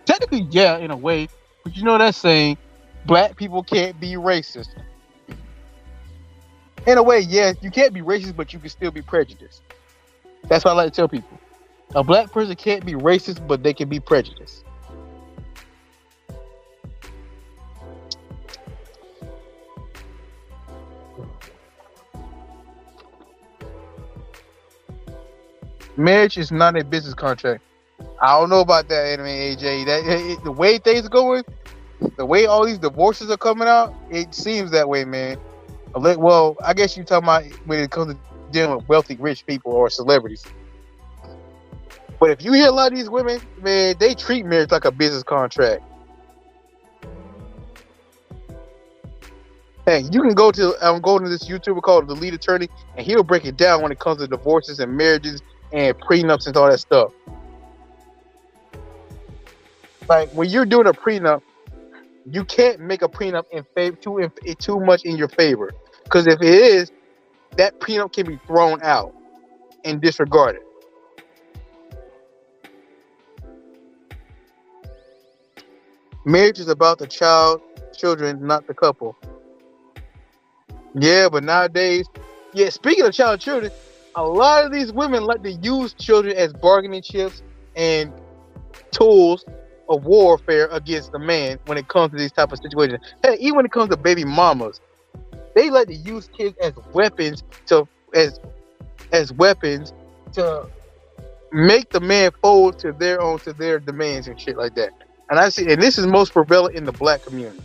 Technically, yeah, in a way. But you know that saying, black people can't be racist. In a way, yes, you can't be racist, but you can still be prejudiced. That's what I like to tell people. A black person can't be racist, but they can be prejudiced. Marriage is not a business contract. I don't know about that, anime AJ. The way things are going, the way all these divorces are coming out, it seems that way, man. Well, I guess you're talking about when it comes to dealing with wealthy, rich people or celebrities. But if you hear a lot of these women, man, they treat marriage like a business contract. Hey, you can go to I'm going to this YouTuber called The Lead Attorney, and he'll break it down when it comes to divorces and marriages and prenups and all that stuff. Like when you're doing a prenup, you can't make a prenup in favor too much in your favor, because if it is, that prenup can be thrown out and disregarded. Marriage is about the children, not the couple. Yeah, but nowadays, yeah. Speaking of children, a lot of these women like to use children as bargaining chips and tools of warfare against the man when it comes to these type of situations. Hey, even when it comes to baby mamas, they like to use kids as weapons as weapons to make the man fold to their demands and shit like that. And this is most prevalent in the black community.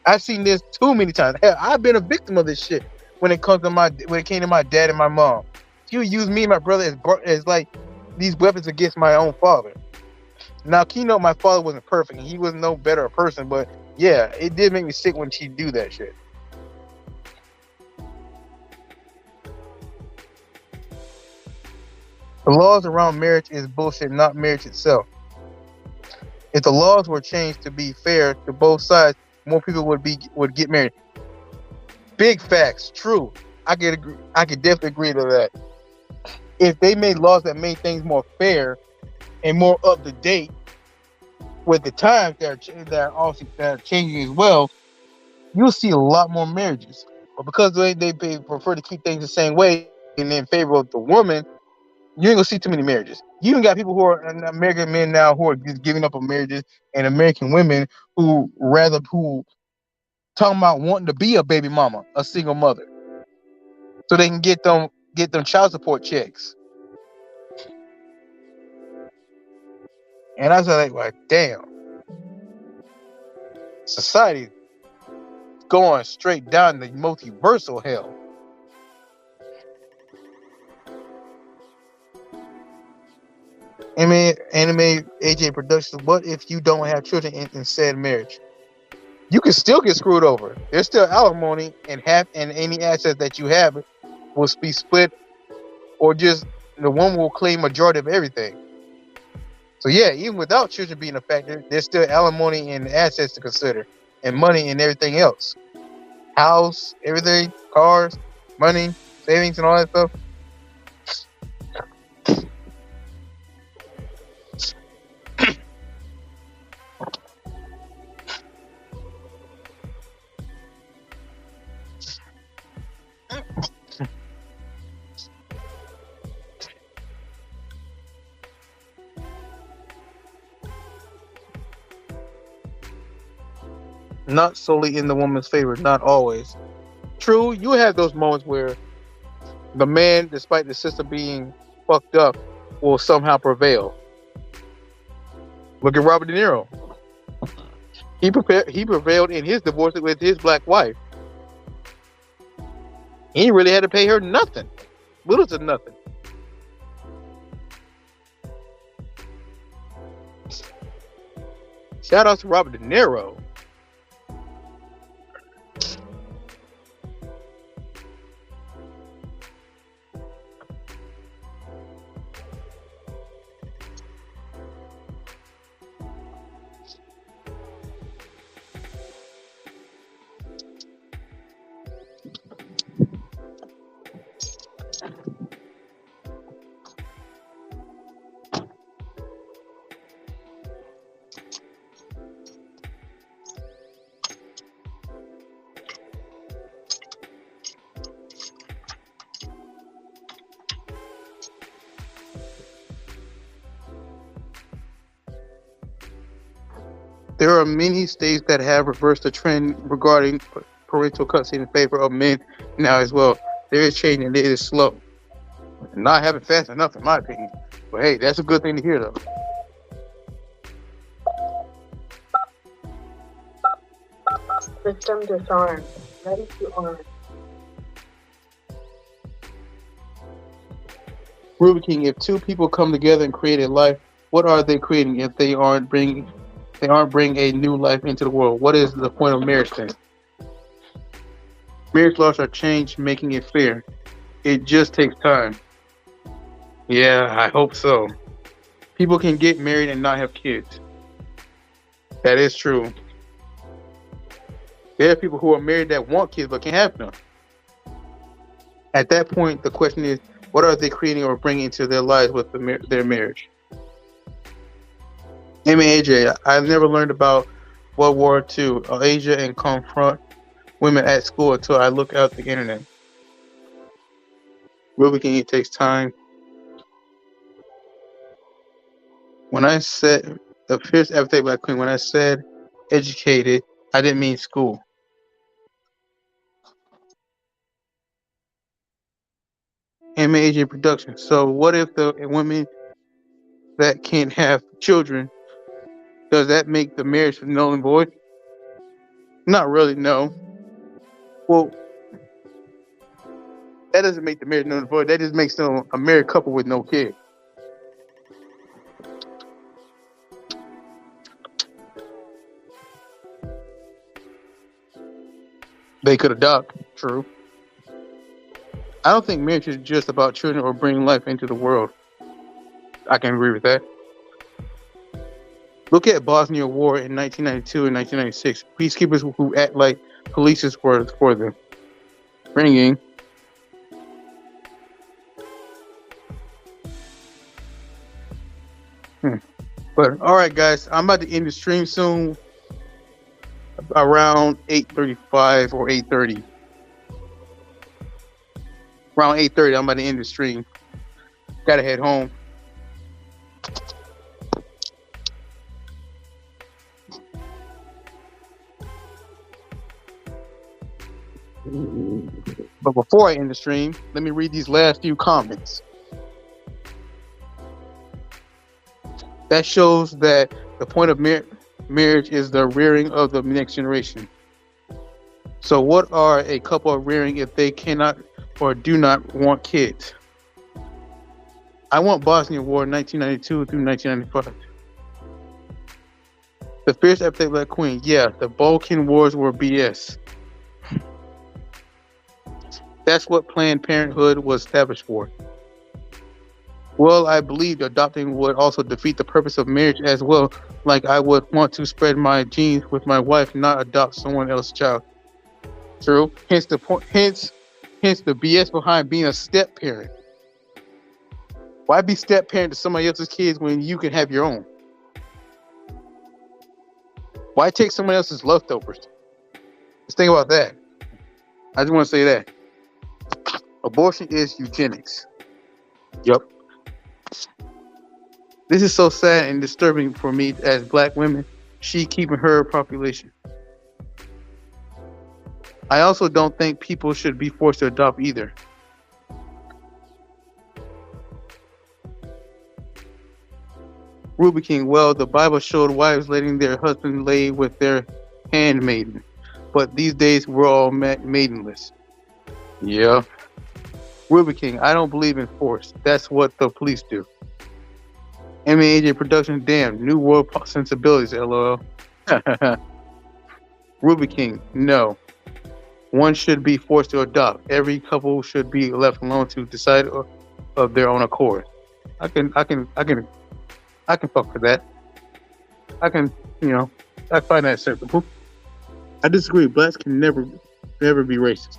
I've seen this too many times. Hell, I've been a victim of this shit when it came to my dad and my mom. She would use me and my brother as like these weapons against my own father. Now, Keynote, my father wasn't perfect, and he was no better a person, but yeah, it did make me sick when she'd do that shit. The laws around marriage is bullshit, not marriage itself. If the laws were changed to be fair to both sides, more people would get married. Big facts, true. I could definitely agree to that. If they made laws that made things more fair and more up to date with the times that are changing as well, you'll see a lot more marriages. But because they prefer to keep things the same way and in favor of the woman, you ain't gonna see too many marriages. You even got people who are American men now who are just giving up on marriages, and American women who talking about wanting to be a baby mama, a single mother, so they can get them child support checks. And I was like, damn, society going straight down the multiversal hell. Anime AJ Productions. What if you don't have children in said marriage? You can still get screwed over. There's still alimony, and any assets that you have will be split, or just the woman will claim majority of everything. So yeah, even without children being a factor, there's still alimony and assets to consider, and money and everything else. House, everything, cars, money, savings, and all that stuff. Not solely in the woman's favor, not always. True, you have those moments where the man, despite the system being fucked up, will somehow prevail. Look at Robert De Niro. He prevailed in his divorce with his black wife. He really had to pay her nothing, little to nothing. Shout out to Robert De Niro. There are many states that have reversed the trend regarding parental custody in favor of men now as well. There is change and it is slow. Not happening fast enough, in my opinion. But hey, that's a good thing to hear, though. System disarmed. Ready to arm. Ruby King, if two people come together and create a life, what are they creating if they aren't bringing a new life into the world? What is the point of marriage then? Marriage laws are changed, making it fair. It just takes time. Yeah, I hope so. People can get married and not have kids. That is true. There are people who are married that want kids but can't have none. At that point, the question is, what are they creating or bringing into their lives with their marriage? AJ, I've never learned about World War II, Asia, and confront women at school until I look out the internet. Ruby King, it takes time. When I said the fierce appetite black queen, when I said educated, I didn't mean school. AJ production. So what if the women that can't have children, does that make the marriage null and void? Not really, no. Well, that doesn't make the marriage null and void. That just makes them a married couple with no kid. They could adopt, true. I don't think marriage is just about children or bringing life into the world. I can agree with that. Look at Bosnia War in 1992 and 1996. Peacekeepers who act like police were for them. Ringing. But all right, guys, I'm about to end the stream soon. Around 8:35 or 8:30. Around 8:30, I'm about to end the stream. Gotta head home. But before I end the stream, let me read these last few comments. That shows that the point of marriage is the rearing of the next generation. So what are a couple of rearing if they cannot or do not want kids? I want Bosnia War 1992 through 1995. The fierce appetite black queen. Yeah, the Balkan Wars were BS. That's what Planned Parenthood was established for. Well, I believe adopting would also defeat the purpose of marriage as well. Like I would want to spread my genes with my wife, not adopt someone else's child. True. Hence the point. Hence the BS behind being a step parent. Why be step parent to somebody else's kids when you can have your own? Why take someone else's leftovers? Just think about that. I just want to say that. Abortion is eugenics. Yep. This is so sad and disturbing for me as black women. She keeping her population. I also don't think people should be forced to adopt either. Ruby King, well, the Bible showed wives letting their husband lay with their handmaiden, but these days we're all maidenless. Yeah. Ruby King, I don't believe in force. That's what the police do. AJ production, damn, new world sensibilities, LOL. Ruby King, no. One should be forced to adopt. Every couple should be left alone to decide of their own accord. I can fuck with that. I find that acceptable. I disagree. Blacks can never be racist.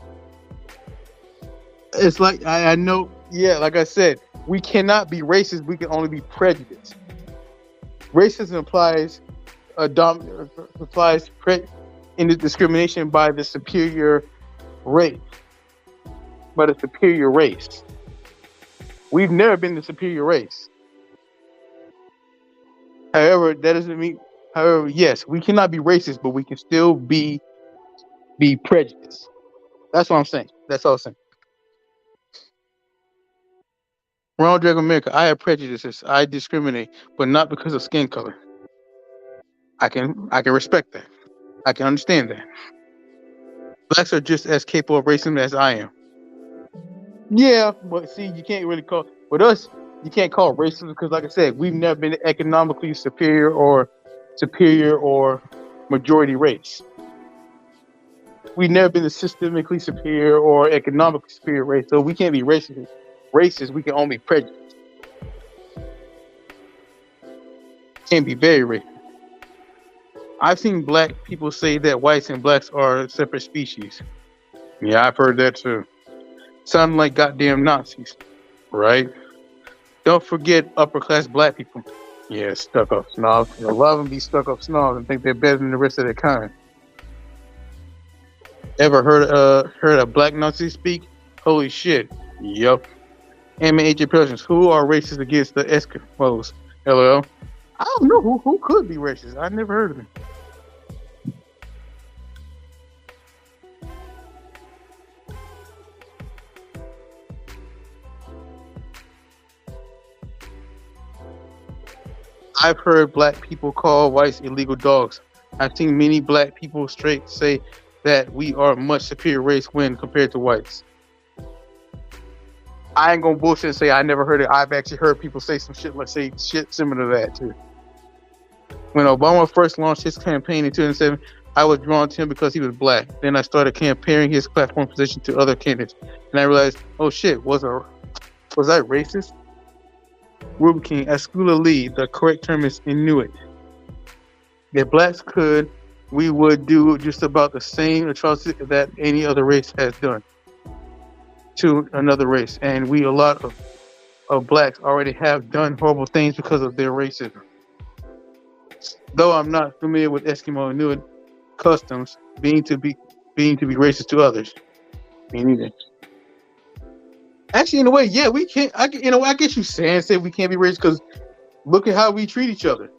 It's like I know, yeah, like I said, we cannot be racist. We can only be prejudiced. Racism implies in the discrimination by the superior race, by the superior race. We've never been the superior race. However, that doesn't mean However, yes, we cannot be racist, but we can still be prejudiced. That's what I'm saying. That's all I'm saying. Ronald Dragon America, I have prejudices. I discriminate, but not because of skin color. I can respect that. I can understand that. Blacks are just as capable of racism as I am. Yeah, but see, you can't really call with us. You can't call it racism because, like I said, we've never been economically superior or majority race. We've never been a systemically superior or economically superior race, so we can't be racist. Racist, we can only be prejudiced. Can't be very racist. I've seen black people say that whites and blacks are separate species. Yeah, I've heard that too. Sound like goddamn Nazis, right? Don't forget upper class black people. Yeah, stuck up snobs. A lot of them be stuck up snobs and think they're better than the rest of their kind. Ever heard a black Nazi speak? Holy shit. Yup. Anime Agent Persons. Who are racist against the Eskimos? LOL. I don't know who could be racist. I never heard of them. I've heard black people call whites illegal dogs. I've seen many black people straight say that we are a much superior race when compared to whites. I ain't gonna bullshit and say I never heard it. I've actually heard people say some shit shit similar to that too. When Obama first launched his campaign in 2007, I was drawn to him because he was black. Then I started comparing his platform position to other candidates, and I realized, oh shit, was I racist? Ruben King, Ascula Lee, the correct term is Inuit. If blacks could, we would do just about the same atrocity that any other race has done to another race. And a lot of blacks already have done horrible things because of their racism. Though I'm not familiar with Eskimo Inuit customs, being to be racist to others. Me neither. Actually, in a way, yeah, we can't. I get you say we can't be racist because look at how we treat each other.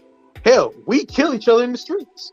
Hell, we kill each other in the streets.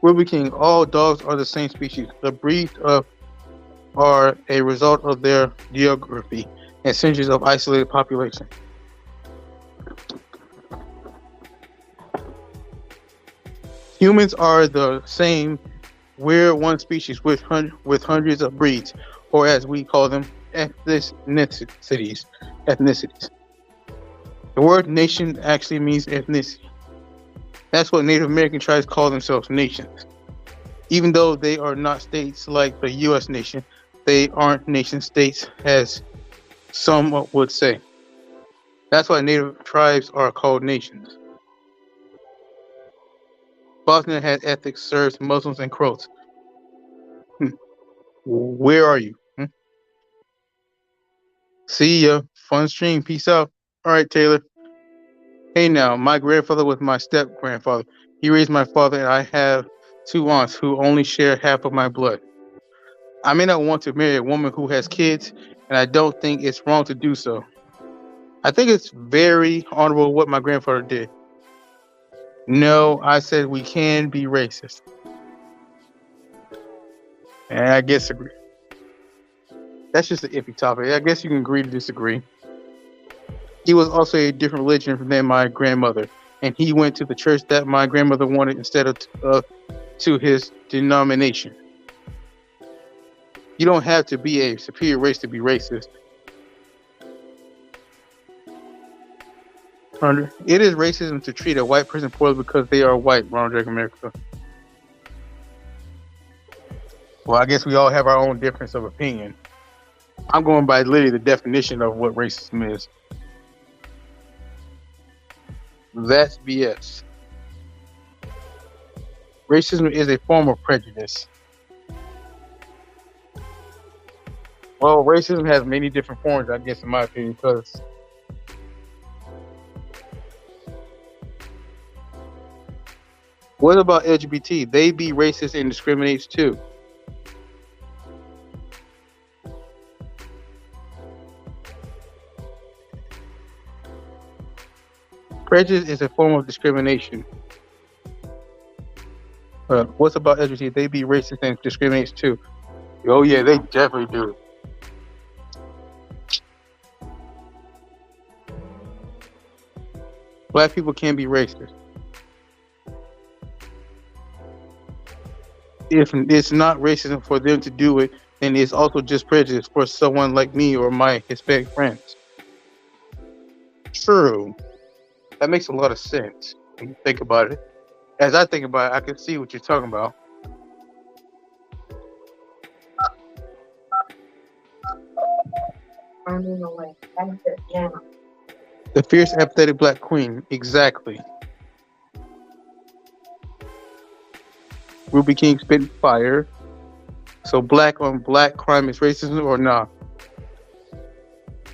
Ruby King, all dogs are the same species. The breeds are a result of their geography and centuries of isolated population. Humans are the same. We're one species with hundreds of breeds, or as we call them, ethnicities. The word nation actually means ethnicity. That's what Native American tribes call themselves, nations. Even though they are not states like the U.S. nation, they aren't nation states, as some would say. That's why Native tribes are called nations. Bosnia has ethnic Serbs, Muslims, and Croats. Where are you? See ya. Fun stream. Peace out. All right, Taylor. Hey now, my grandfather was my step-grandfather. He raised my father, and I have 2 aunts who only share half of my blood. I may not want to marry a woman who has kids, and I don't think it's wrong to do so. I think it's very honorable what my grandfather did. No, I said we can be racist. And I disagree. That's just an iffy topic. I guess you can agree to disagree. He was also a different religion than my grandmother, and he went to the church that my grandmother wanted instead of to his denomination. You don't have to be a superior race to be racist. It is racism to treat a white person poorly because they are white, Ronald Drake America. Well, I guess we all have our own difference of opinion. I'm going by literally the definition of what racism is. That's BS. Racism is a form of prejudice. Well, racism has many different forms, I guess, in my opinion, because what about LGBT? They be racist and discriminates too. Prejudice is a form of discrimination. What's about LGBT? They be racist and discriminates too. Oh yeah, they definitely do. Black people can be racist. If it's not racism for them to do it, then it's also just prejudice for someone like me or my Hispanic friends. True. That makes a lot of sense when you think about it. As I think about it, I can see what you're talking about. Running away. Exit now. The fierce, apathetic black queen. Exactly. Ruby King spitting fire. So black on black crime is racism or not?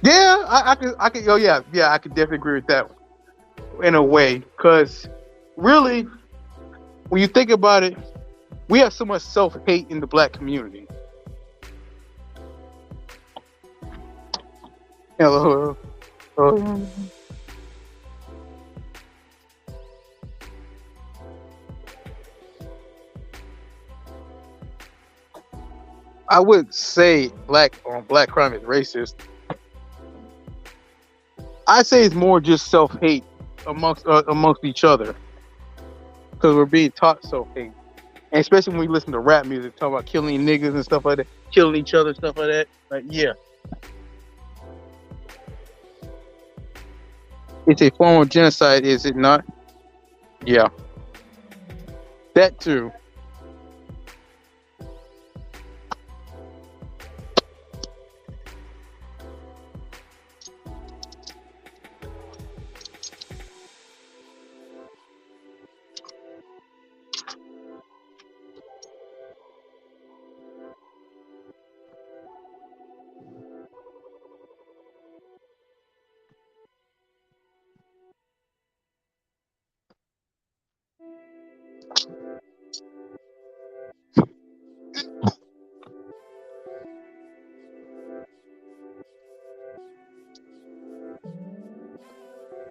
Yeah, I could. Oh yeah, I could definitely agree with that one, in a way, because really, when you think about it, we have so much self-hate in the black community. Hello. I would say black on black crime is racist. I'd say it's more just self-hate amongst each other, because we're being taught self-hate, and especially when we listen to rap music, talking about killing niggas and stuff like that, killing each other, stuff like that. Like, yeah, it's a form of genocide, is it not? Yeah, that too.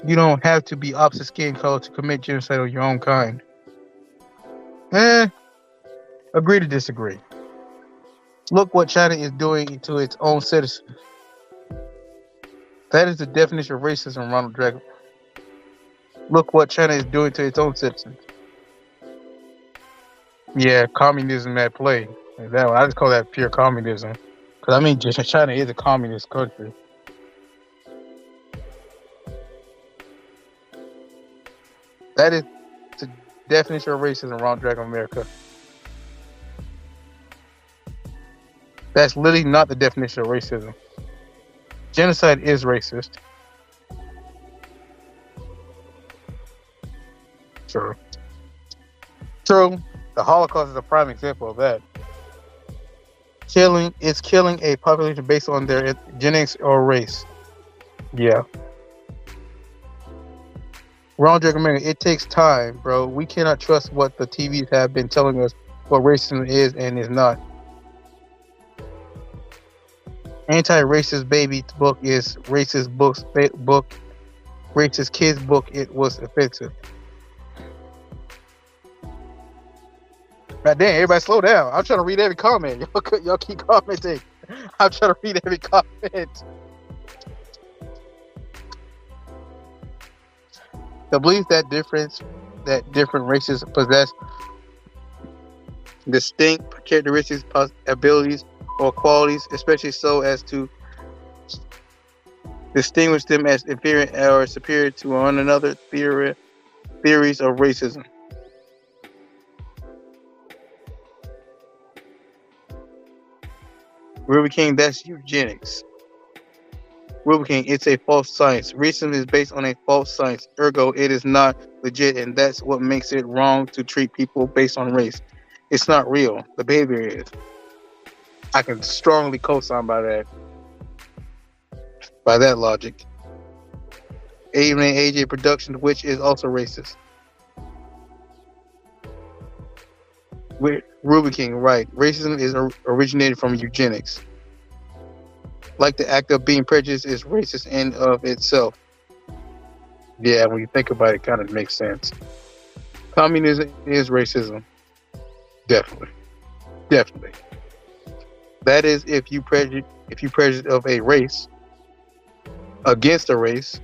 You don't have to be opposite skin color to commit genocide on your own kind. Agree to disagree. Look what China is doing to its own citizens. That is the definition of racism, Ronald Dragon. Look what China is doing to its own citizens. Yeah, communism at play. That one, I just call that pure communism. Because I mean, China is a communist country. That is the definition of racism, Ronald Dragon America. That's literally not the definition of racism. Genocide is racist. True. The Holocaust is a prime example of that. Killing a population based on their genetics or race. Yeah. Ronald Dragon America, it takes time, bro. We cannot trust what the TVs have been telling us what racism is and is not. Anti-racist baby book is racist book. Racist kids book. It was offensive. God damn, everybody slow down. I'm trying to read every comment. Y'all keep commenting. I'm trying to read every comment. The belief that different races possess distinct characteristics, abilities, or qualities, especially so as to distinguish them as inferior or superior to one another, theories of racism. Ruby King, that's eugenics. Ruby King, it's a false science. Racism is based on a false science. Ergo, it is not legit, and that's what makes it wrong to treat people based on race. It's not real. The behavior is. I can strongly co-sign by that logic. Even AJ production, which is also racist. Ruby King, right. Racism is originated from eugenics. Like the act of being prejudiced is racist in of itself. Yeah, when you think about it, it kind of makes sense. Communism is racism. Definitely. Definitely. That is if you prejudice of a race against a race.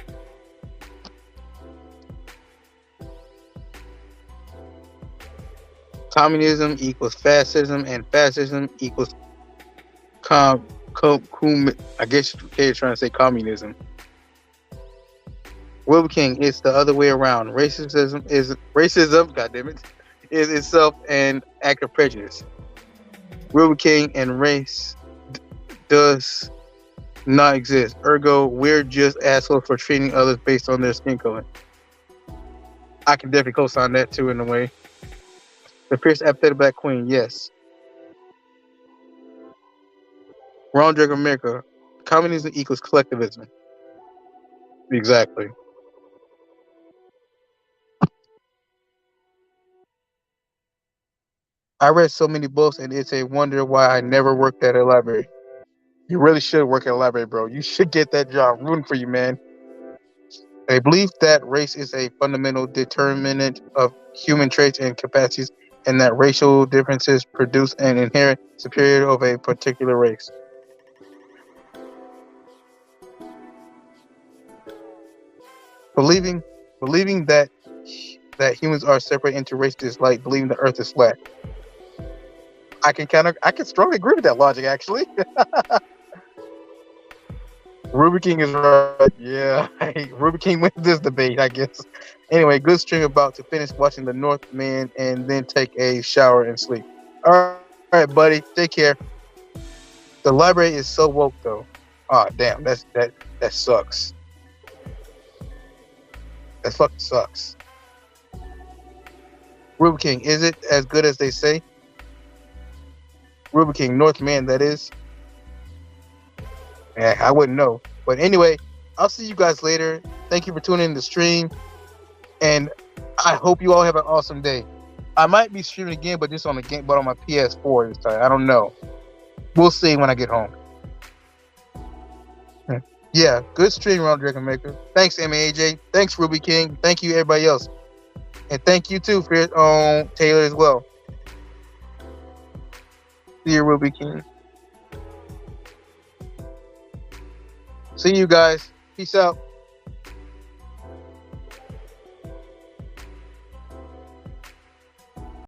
Communism equals fascism, and fascism equals I guess you're trying to say communism. Wilbur King, it's the other way around. Racism, goddammit, is itself an act of prejudice. Wilbur King and race does not exist. Ergo, we're just assholes for treating others based on their skin color. I can definitely co-sign that too in a way. The fierce apathetic black queen, yes. Ronald Drake America, communism equals collectivism. Exactly. I read so many books, and it's a wonder why I never worked at a library. You really should work at a library, bro. You should get that job. Rooting for you, man. A belief that race is a fundamental determinant of human traits and capacities, and that racial differences produce an inherent superiority of a particular race. Believing that humans are separate into races is like believing the Earth is flat. I can strongly agree with that logic, actually. Ruby King is right. Yeah, Ruby King wins this debate, I guess. Anyway, good stream about to finish watching The Northman and then take a shower and sleep. All right, buddy. Take care. The library is so woke, though. Ah, damn. That sucks. That fucking sucks. Ruby King, is it as good as they say? Ruby King, Northman, that is. Yeah, I wouldn't know. But anyway, I'll see you guys later. Thank you for tuning in the stream. And I hope you all have an awesome day. I might be streaming again, but just on my PS4 this time. I don't know. We'll see when I get home. Yeah, good stream, Ronald Dragon Maker. Thanks, MAJ. Thanks, Ruby King. Thank you, everybody else. And thank you too, Taylor as well. See you, Ruby King. See you guys. Peace out.